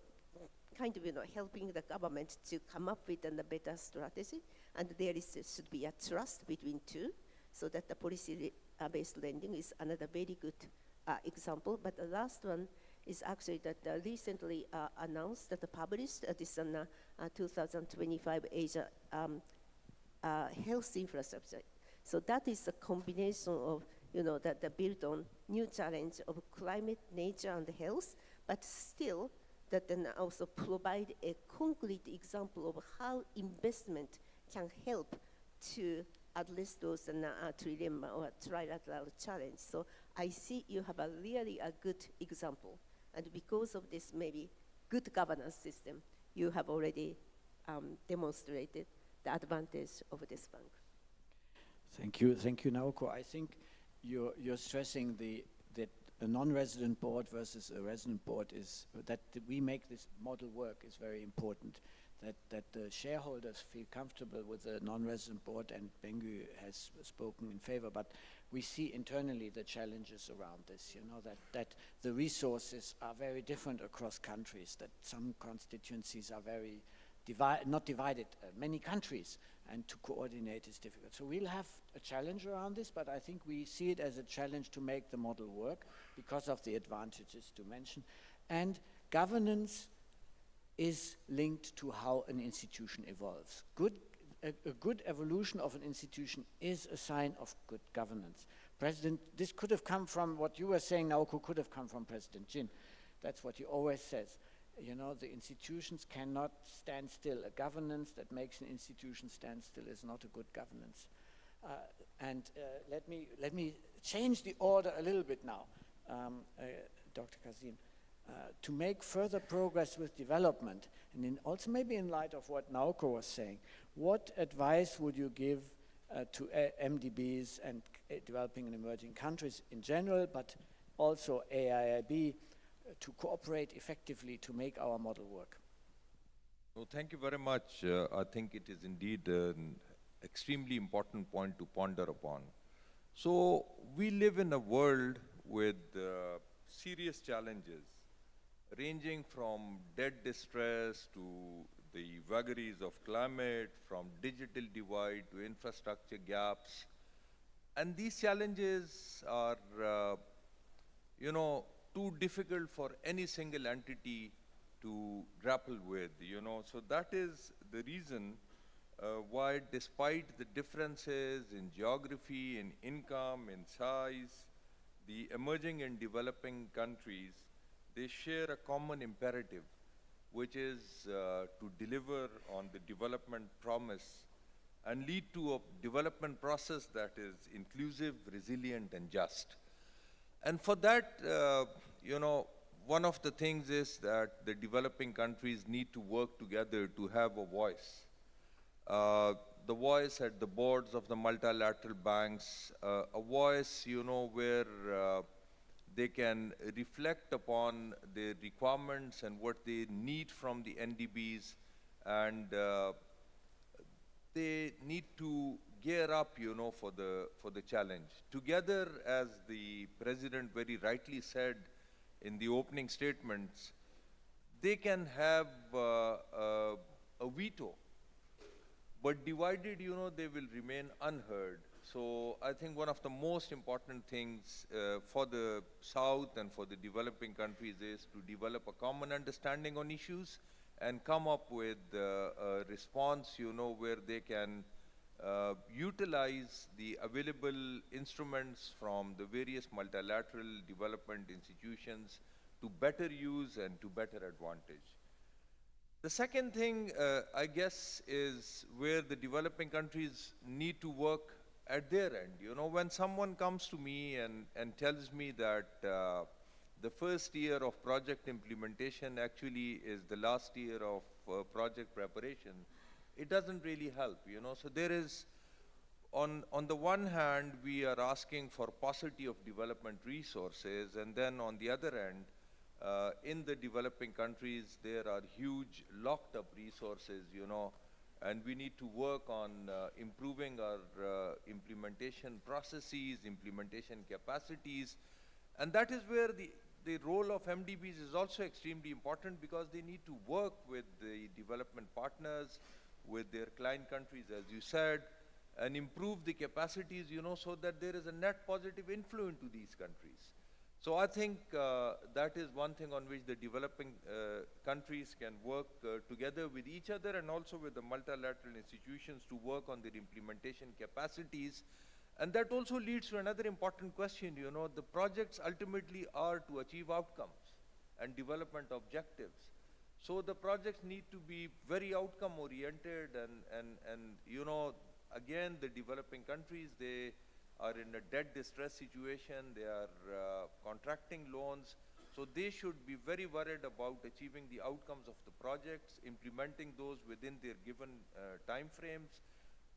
D: kind of helping the government to come up with a better strategy, and there should be a trust between two, so that the policy-based lending is another very good example. But the last one is actually that recently announced that published this 2025 Asia health infrastructure. So that is a combination of that are built on new challenge of climate, nature, and health, but still that then also provide a concrete example of how investment can help to address those trilemma or trilateral challenge. So I see you have a really a good example. And because of this maybe good governance system, you have already demonstrated the advantage of this bank.
A: Thank you, Naoko. I think you're stressing that a non-resident board versus a resident board is that we make this model work is very important. That the shareholders feel comfortable with the non-resident board, and Bengu has spoken in favor, but we see internally the challenges around this, that the resources are very different across countries, that some constituencies are very not divided, many countries, and to coordinate is difficult. So we'll have a challenge around this, but I think we see it as a challenge to make the model work because of the advantages to mention. And governance is linked to how an institution evolves. A good evolution of an institution is a sign of good governance. This could have come from what you were saying, Naoko, could have come from President Jin. That's what he always says. The institutions cannot stand still. A governance that makes an institution stand still is not a good governance. Let me change the order a little bit now, Dr. Kazim. To make further progress with development, and also maybe in light of what Naoko was saying, what advice would you give to MDBs and developing and emerging countries in general, but also AIIB, to cooperate effectively to make our model work?
G: Well, thank you very much. I think it is indeed an extremely important point to ponder upon. So we live in a world with serious challenges, ranging from debt distress to the vagaries of climate, from digital divide to infrastructure gaps. And these challenges are, too difficult for any single entity to grapple with, So that is the reason why, despite the differences in geography, in income, in size, the emerging and developing countries, they share a common imperative, which is to deliver on the development promise and lead to a development process that is inclusive, resilient, and just. And for that, one of the things is that the developing countries need to work together to have a voice. The voice at the boards of the multilateral banks, a voice, where they can reflect upon their requirements and what they need from the NDBs, and they need to gear up, for the challenge. Together, as the President very rightly said in the opening statements, they can have a veto, but divided, they will remain unheard. So I think one of the most important things for the South and for the developing countries is to develop a common understanding on issues and come up with a response, where they can utilize the available instruments from the various multilateral development institutions to better use and to better advantage. The second thing, I guess, is where the developing countries need to work at their end. When someone comes to me and tells me that the first year of project implementation actually is the last year of project preparation, it doesn't really help, So there is, on the one hand, we are asking for paucity of development resources, and then on the other end, in the developing countries, there are huge locked up resources, and we need to work on improving our implementation processes, implementation capacities, and that is where the role of MDBs is also extremely important, because they need to work with the development partners, with their client countries, as you said, and improve the capacities, so that there is a net positive influence to these countries. So I think that is one thing on which the developing countries can work together with each other, and also with the multilateral institutions to work on their implementation capacities And that also leads to another important question, you know, the projects ultimately are to achieve outcomes and development objectives. So the projects need to be very outcome oriented and you know, again, the developing countries, they are in a debt distress situation, they are contracting loans, so they should be very worried about achieving the outcomes of the projects, implementing those within their given time frames,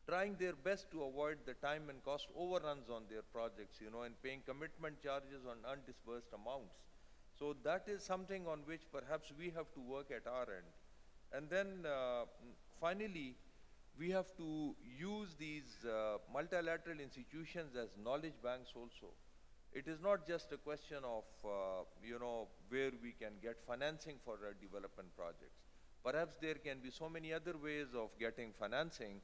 G: trying their best to avoid the time and cost overruns on their projects, you know, and paying commitment charges on undisbursed amounts. So that is something on which perhaps we have to work at our end. And then finally, we have to use these multilateral institutions as knowledge banks also. It is not just a question of, you know, where we can get financing for our development projects. Perhaps there can be so many other ways of getting financing,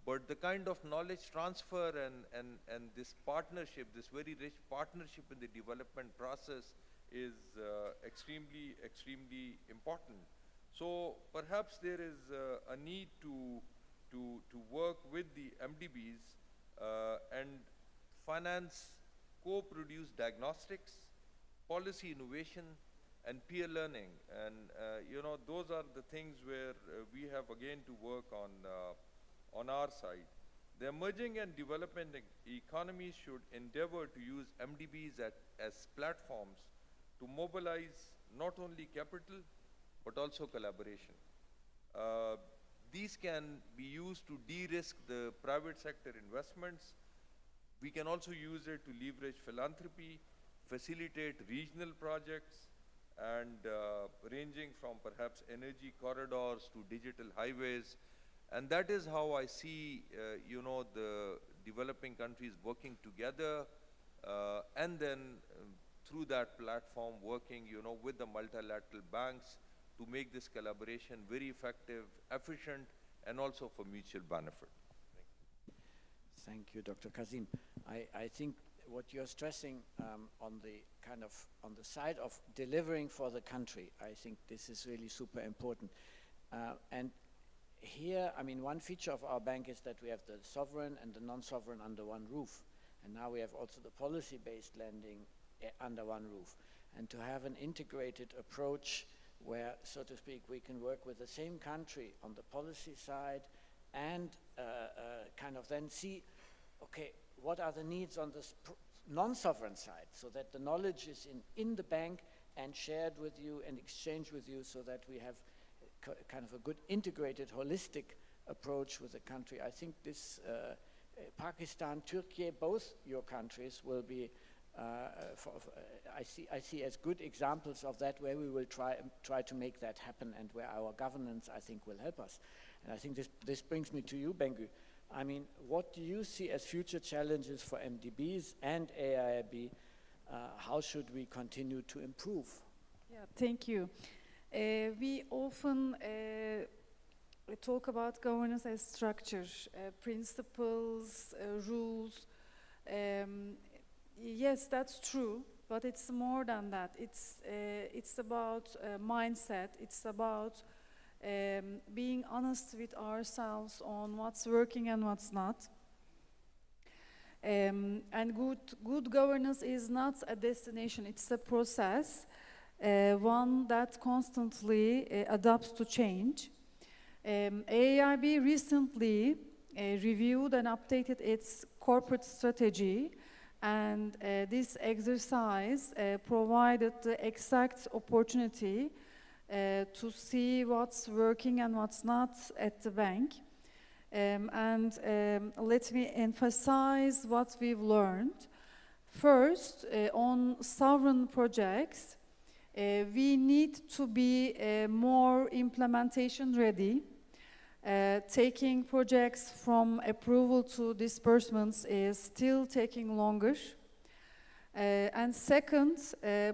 G: but the kind of knowledge transfer and this partnership, this very rich partnership in the development process is extremely, extremely important. So perhaps there is a need to work with the MDBs and finance co-produce diagnostics, policy innovation, and peer learning. And you know, those are the things where we have again to work on our side. The emerging and developing economies should endeavor to use MDBs as platforms to mobilize not only capital, but also collaboration. These can be used to de-risk the private sector investments. We can also use it to leverage philanthropy, facilitate regional projects, and ranging from perhaps energy corridors to digital highways. And that is how I see, you know, the developing countries working together, and then through that platform working, you know, with the multilateral banks to make this collaboration very effective, efficient, and also for mutual benefit.
A: Thank you, Dr. Kazim. I think what you're stressing on the side of delivering for the country, I think this is really super important. And here, I mean, one feature of our bank is that we have the sovereign and the non-sovereign under one roof. And now we have also the policy-based lending under one roof. And to have an integrated approach where, so to speak, we can work with the same country on the policy side and kind of then see, okay, what are the needs on the non-sovereign side, so that the knowledge is in the bank and shared with you and exchanged with you, so that we have kind of a good integrated, holistic approach with the country. I think this, Pakistan, Turkey, both your countries will be, I see as good examples of that, where we will try to make that happen, and where our governance, I think, will help us. And I think this brings me to you, Bengu. I mean, what do you see as future challenges for MDBs and AIIB? How should we continue to improve?
F: Yeah, thank you. We often talk about governance as structure, principles, rules. Yes, that's true, but it's more than that. It's about mindset. It's about being honest with ourselves on what's working and what's not. And good governance is not a destination, it's a process, one that constantly adapts to change. AIIB recently reviewed and updated its corporate strategy, and this exercise provided the exact opportunity to see what's working and what's not at the bank. Let me emphasize what we've learned. First, on sovereign projects, we need to be more implementation ready. Taking projects from approval to disbursements is still taking longer. And second,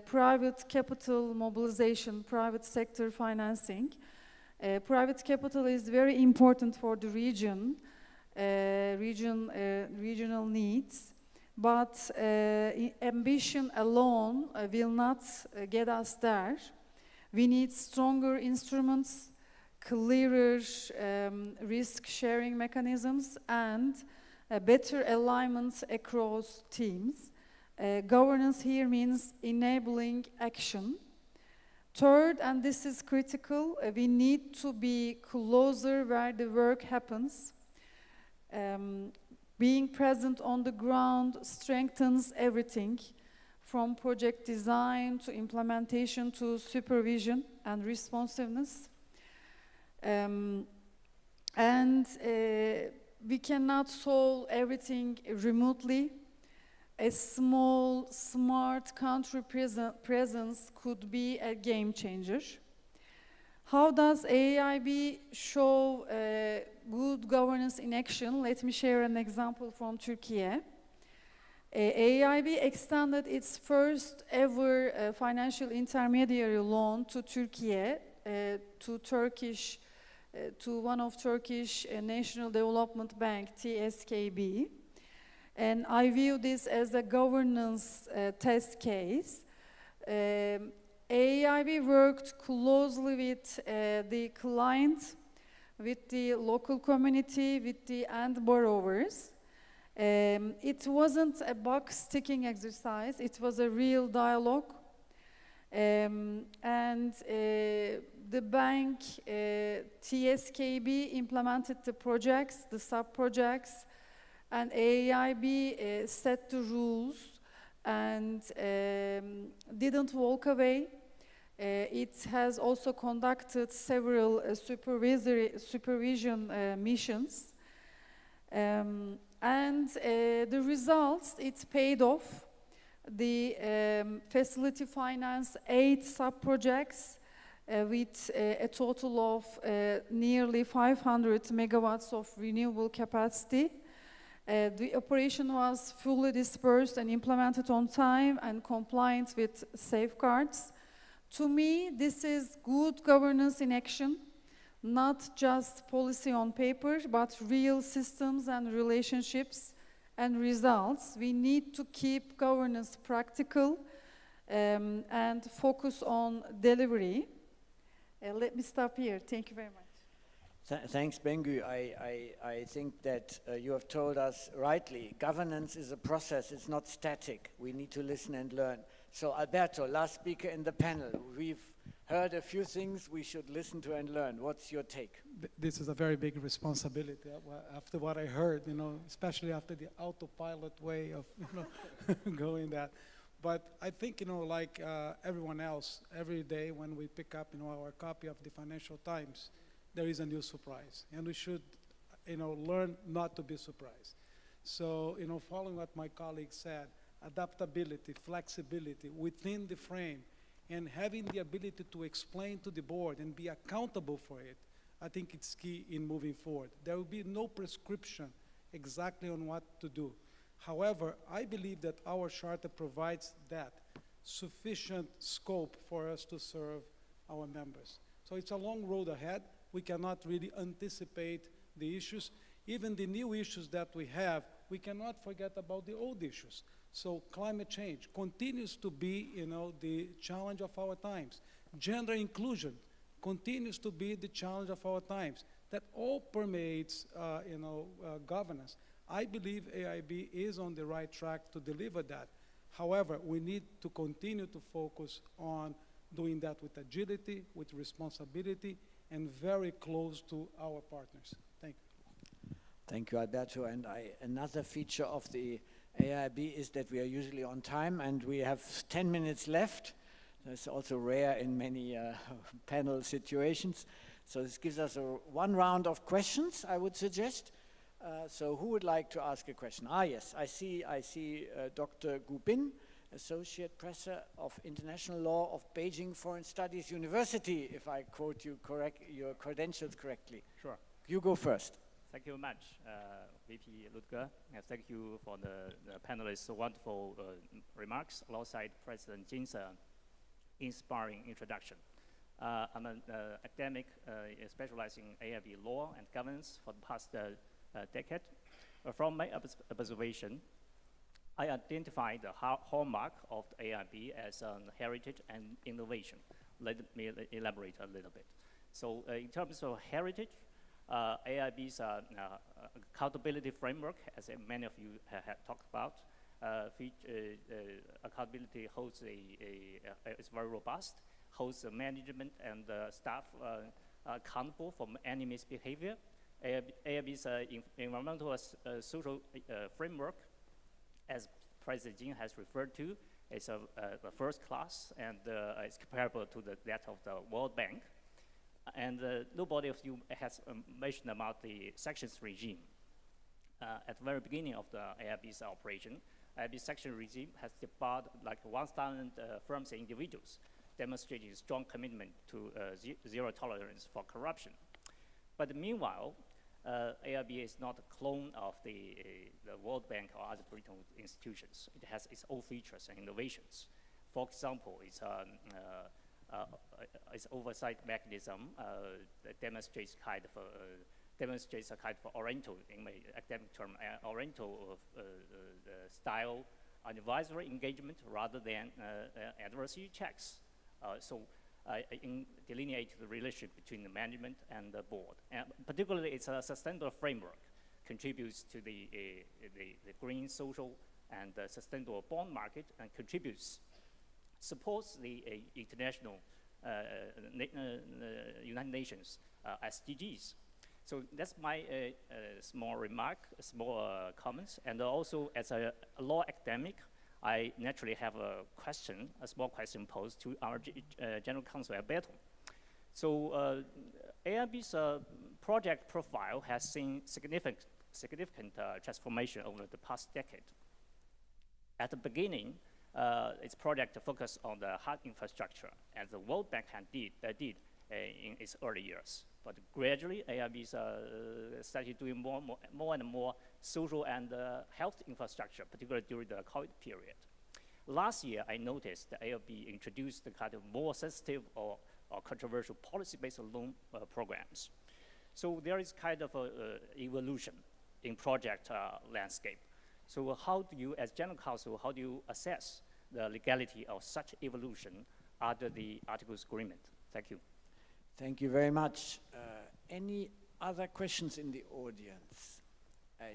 F: private capital mobilization, private sector financing. Private capital is very important for the regional needs, but ambition alone will not get us there. We need stronger instruments, clearer risk-sharing mechanisms, and better alignment across teams. Governance here means enabling action. Third, and this is critical, we need to be closer where the work happens. Being present on the ground strengthens everything, from project design to implementation to supervision and responsiveness. We cannot solve everything remotely. A small, smart country presence could be a game changer. How does AIIB show good governance in action? Let me share an example from Turkey. AIIB extended its first ever financial intermediary loan to Turkey, to one of Turkish National Development Bank, TSKB. And I view this as a governance test case. AIIB worked closely with the client, with the local community, with the end borrowers. It wasn't a box-ticking exercise, it was a real dialogue. The bank, TSKB, implemented the projects, the sub-projects, and AIIB set the rules and didn't walk away. It has also conducted several supervision missions. The results, it paid off. The facility financed 8 sub-projects with a total of nearly 500 megawatts of renewable capacity. The operation was fully dispersed and implemented on time and compliant with safeguards. To me, this is good governance in action, not just policy on paper, but real systems and relationships and results. We need to keep governance practical and focus on delivery. Let me stop here. Thank you very much.
A: Thanks, Bengu. I think that you have told us rightly, governance is a process, it's not static. We need to listen and learn. So Alberto, last speaker in the panel, we've heard a few things we should listen to and learn. What's your take?
E: This is a very big responsibility after what I heard, especially after the autopilot way of, going that. But I think, like everyone else, every day when we pick up, our copy of the Financial Times, there is a new surprise. And we should, learn not to be surprised. So, following what my colleague said, adaptability, flexibility within the frame, and having the ability to explain to the board and be accountable for it, I think it's key in moving forward. There will be no prescription exactly on what to do. However, I believe that our charter provides that sufficient scope for us to serve our members. So it's a long road ahead. We cannot really anticipate the issues. Even the new issues that we have, we cannot forget about the old issues. So climate change continues to be, the challenge of our times. Gender inclusion continues to be the challenge of our times. That all permeates, governance. I believe AIIB is on the right track to deliver that. However, we need to continue to focus on doing that with agility, with responsibility, and very close to our partners. Thank you.
A: Thank you, Alberto. And another feature of the AIIB is that we are usually on time, and we have 10 minutes left. That's also rare in many panel situations. So this gives us one round of questions, I would suggest. So who would like to ask a question? Yes, I see Dr. Gu Bin, Associate Professor of International Law of Beijing Foreign Studies University, if I quote you your credentials correctly.
H: Sure.
A: You go first.
H: Thank you very much, VP Ludger. Thank you for the panelists' wonderful remarks alongside President Jin's inspiring introduction. I'm an academic specializing in AIIB law and governance for the past decade. From my observation, I identify the hallmark of the AIIB as heritage and innovation. Let me elaborate a little bit. So in terms of heritage, AIIB's accountability framework, as many of you have talked about, accountability holds is very robust, holds the management and staff accountable for any misbehavior. AIIB's environmental social framework, as President Jin has referred to, is the first class and is comparable to that of the World Bank. And nobody of you has mentioned about the sanctions regime. At the very beginning of the AIIB's operation, AIIB sanction regime has debarred like 1,000 firms and individuals, demonstrating strong commitment to zero tolerance for corruption. But meanwhile, AIIB is not a clone of the World Bank or other Britain institutions. It has its own features and innovations. For example, its oversight mechanism demonstrates a kind of Oriental, in my academic term, Oriental style advisory engagement rather than adversary checks. Delineate the relationship between the management and the board. And particularly, it's a sustainable framework, contributes to the green, social, and sustainable bond market, and supports the international United Nations SDGs. So that's my small remark, small comments, and also as a law academic, I naturally have a small question posed to our General Counsel Alberto. So AIIB's project profile has seen significant transformation over the past decade. At the beginning, its project focused on the hard infrastructure, as the World Bank did in its early years. But gradually, AIIB's started doing more and more social and health infrastructure, particularly during the COVID period. Last year, I noticed the AIIB introduced the kind of more sensitive or controversial policy-based loan programs. So there is kind of an evolution in project landscape. So how do you, as General Counsel, how do you assess the legality of such evolution under the Articles Agreement? Thank you.
A: Thank you very much. Any other questions in the audience?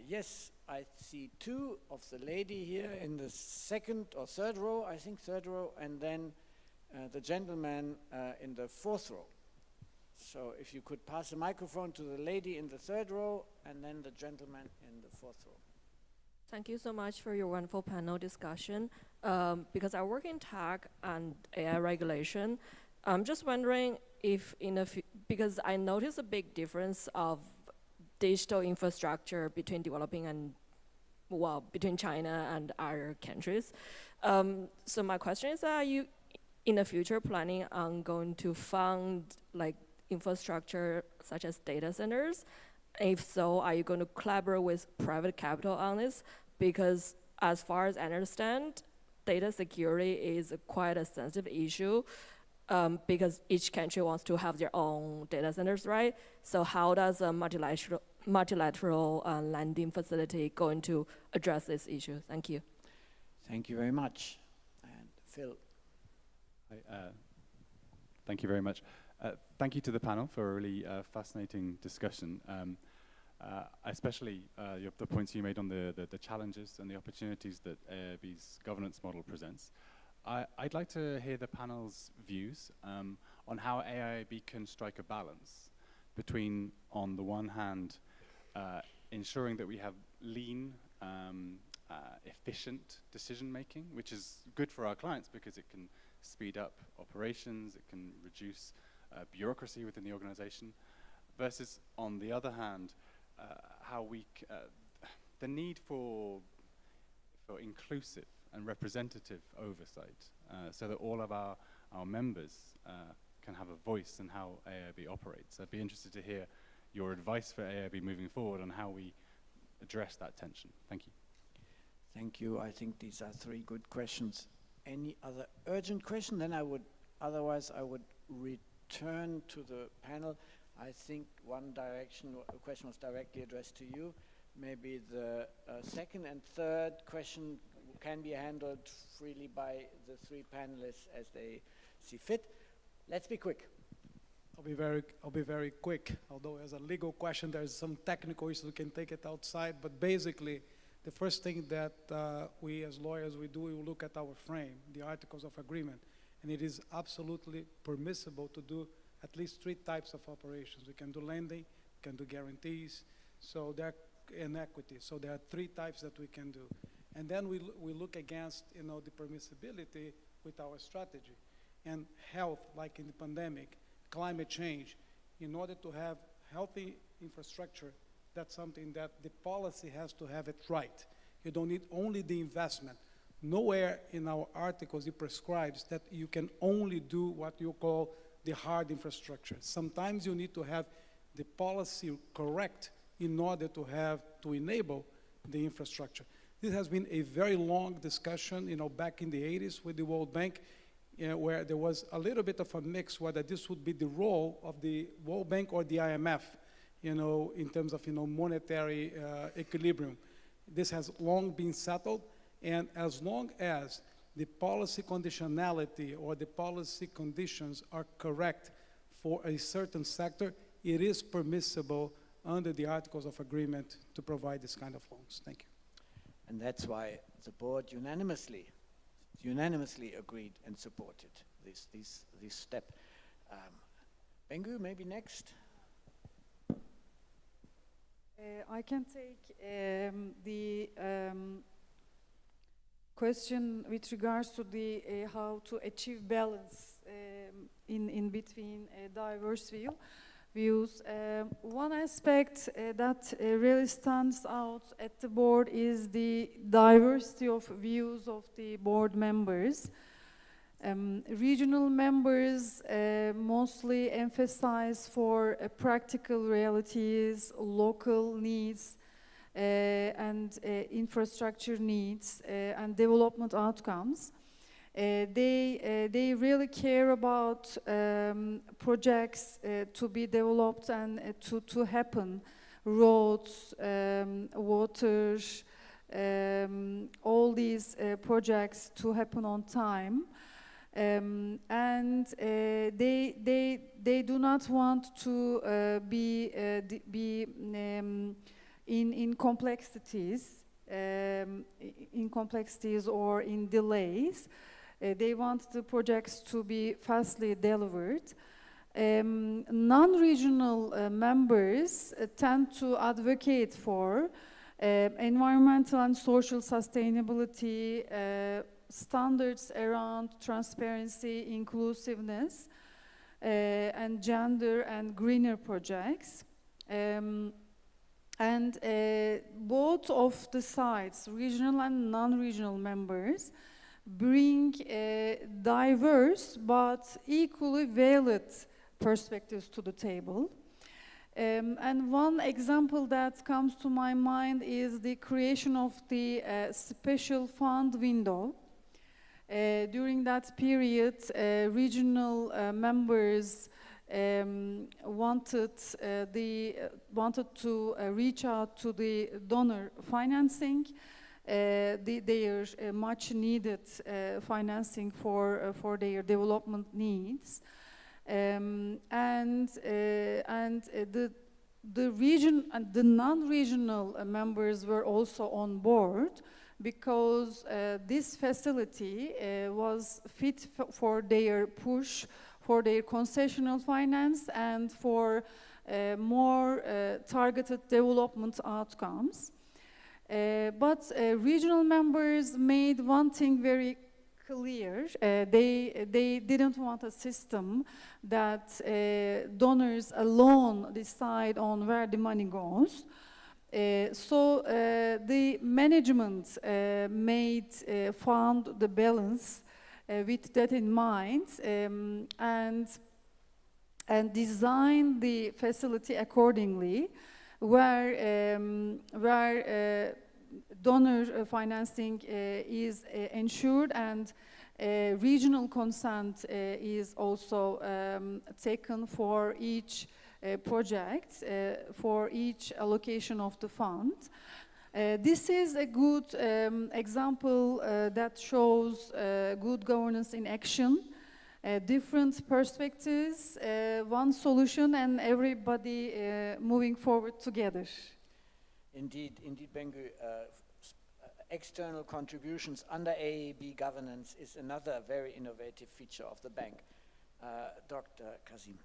A: Yes, I see two of the lady here in the second or third row, I think third row, and then the gentleman in the fourth row. So if you could pass the microphone to the lady in the third row, and then the gentleman in the fourth row.
I: Thank you so much for your wonderful panel discussion. Because I work in tech and AI regulation, I'm just wondering if because I notice a big difference of digital infrastructure between developing and, well, between China and other countries. So my question is, are you in the future planning on going to fund like infrastructure such as data centers? If so, are you going to collaborate with private capital on this? Because as far as I understand, data security is quite a sensitive issue because each country wants to have their own data centers, right? So how does a multilateral lending facility going to address this issue? Thank you.
A: Thank you very much. And Phil.
J: Thank you very much. Thank you to the panel for a really fascinating discussion. Especially the points you made on the challenges and the opportunities that AIIB's governance model presents. I'd like to hear the panel's views on how AIIB can strike a balance between, on the one hand, ensuring that we have lean, efficient decision-making, which is good for our clients because it can speed up operations, it can reduce bureaucracy within the organization, versus, on the other hand, how the need for inclusive and representative oversight so that all of our members can have a voice in how AIIB operates. I'd be interested to hear your advice for AIIB moving forward on how we address that tension. Thank you.
A: Thank you. I think these are three good questions. Any other urgent question? Then otherwise I would return to the panel. I think one question was directly addressed to you. Maybe the second and third question can be handled freely by the three panelists as they see fit. Let's be quick.
E: I'll be very quick. Although as a legal question, there's some technical issues, we can take it outside. But basically, the first thing that we as lawyers, we look at our frame, the Articles of Agreement. And it is absolutely permissible to do at least 3 types of operations. We can do lending, we can do guarantees, and equity. So there are 3 types that we can do. And then we look against, the permissibility with our strategy. And health, like in the pandemic, climate change, in order to have healthy infrastructure, that's something that the policy has to have it right. You don't need only the investment. Nowhere in our articles it prescribes that you can only do what you call the hard infrastructure. Sometimes you need to have the policy correct in order to enable the infrastructure. This has been a very long discussion, back in the 80s with the World Bank, where there was a little bit of a mix whether this would be the role of the World Bank or the IMF, in terms of, monetary equilibrium. This has long been settled, and as long as the policy conditionality or the policy conditions are correct for a certain sector, it is permissible under the Articles of Agreement to provide this kind of loans. Thank you.
A: And that's why the board unanimously agreed and supported this step. Bengu, maybe next.
F: I can take the question with regards to the how to achieve balance in between diverse views. One aspect that really stands out at the board is the diversity of views of the board members. Regional members mostly emphasize for practical realities, local needs, and infrastructure needs and development outcomes. They really care about projects to be developed and to happen, roads, water, all these projects to happen on time. And they do not want to be in complexities, or in delays. They want the projects to be fastly delivered. Non-regional members tend to advocate for environmental and social sustainability, standards around transparency, inclusiveness, and gender and greener projects. And both of the sides, regional and non-regional members, bring diverse but equally valid perspectives to the table. And one example that comes to my mind is the creation of the special fund window. During that period, regional members wanted to reach out to the donor financing, their much needed financing for their development needs, and the region and the non-regional members were also on board, because this facility was fit for their push for their concessional finance and for more targeted development outcomes. But regional members made one thing very clear. They didn't want a system that donors alone decide on where the money goes. So the management found the balance with that in mind, and designed the facility accordingly, where donor financing is ensured, and regional consent is also taken for each project, for each allocation of the fund. This is a good example that shows good governance in action, different perspectives, one solution, and everybody moving forward together.
A: Indeed, Bengu. External contributions under AIIB governance is another very innovative feature of the bank. Dr. Kazim.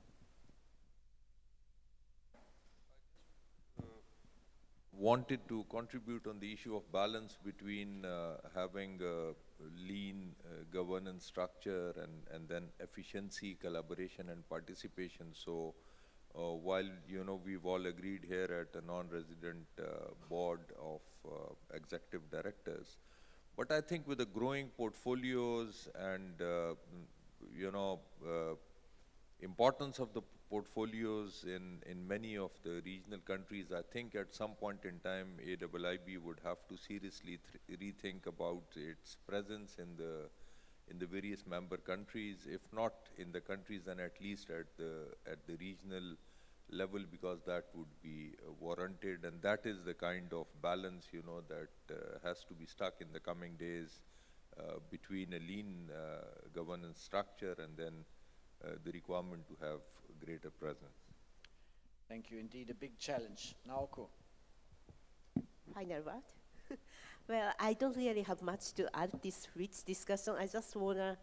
G: Wanted to contribute on the issue of balance between having a lean governance structure and then efficiency, collaboration, and participation. So while we've all agreed here at a non-resident board of executive directors, but I think with the growing portfolios and importance of the portfolios in many of the regional countries, I think at some point in time AIIB would have to seriously rethink about its presence in the various member countries, if not in the countries, then at least at the regional level, because that would be warranted, and that is the kind of balance that has to be struck in the coming days between a lean governance structure and then the requirement to have greater presence.
A: Thank you. Indeed, a big challenge. Naoko.
D: Final word. Well, I don't really have much to add this rich discussion. I just want to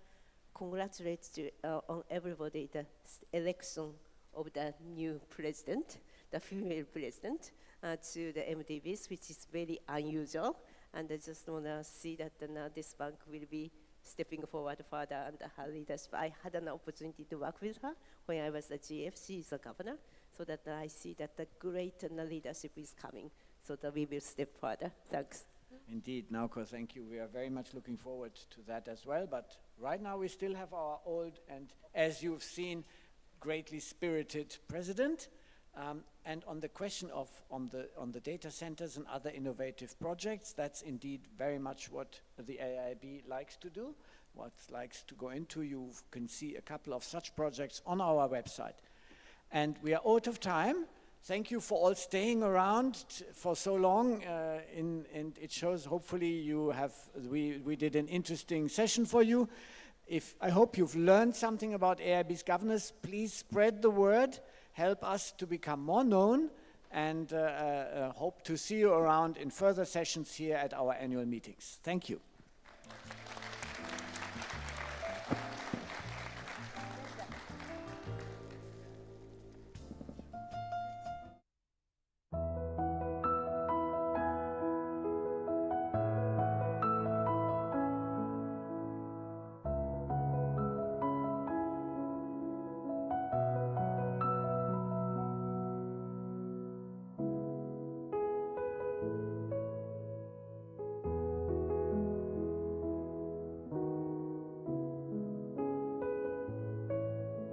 D: congratulate on everybody the election of the new president, the female president, to the MDBs, which is very unusual. And I just want to see that this bank will be stepping forward further under her leadership. I had an opportunity to work with her when I was a GF. She is a governor, so that I see that the great leadership is coming, so that we will step further. Thanks.
A: Indeed, Naoko, thank you. We are very much looking forward to that as well. But right now we still have our old and, as you've seen, greatly spirited president. And on the question of on the data centers and other innovative projects, that's indeed very much what the AIIB likes to do, what likes to go into. You can see a couple of such projects on our website. And we are out of time. Thank you for all staying around for so long, and it shows hopefully you have, we did an interesting session for you. I hope you've learned something about AIIBs Governance. Please spread the word. Help us to become more known, and hope to see you around in further sessions here at our annual meetings. Thank you.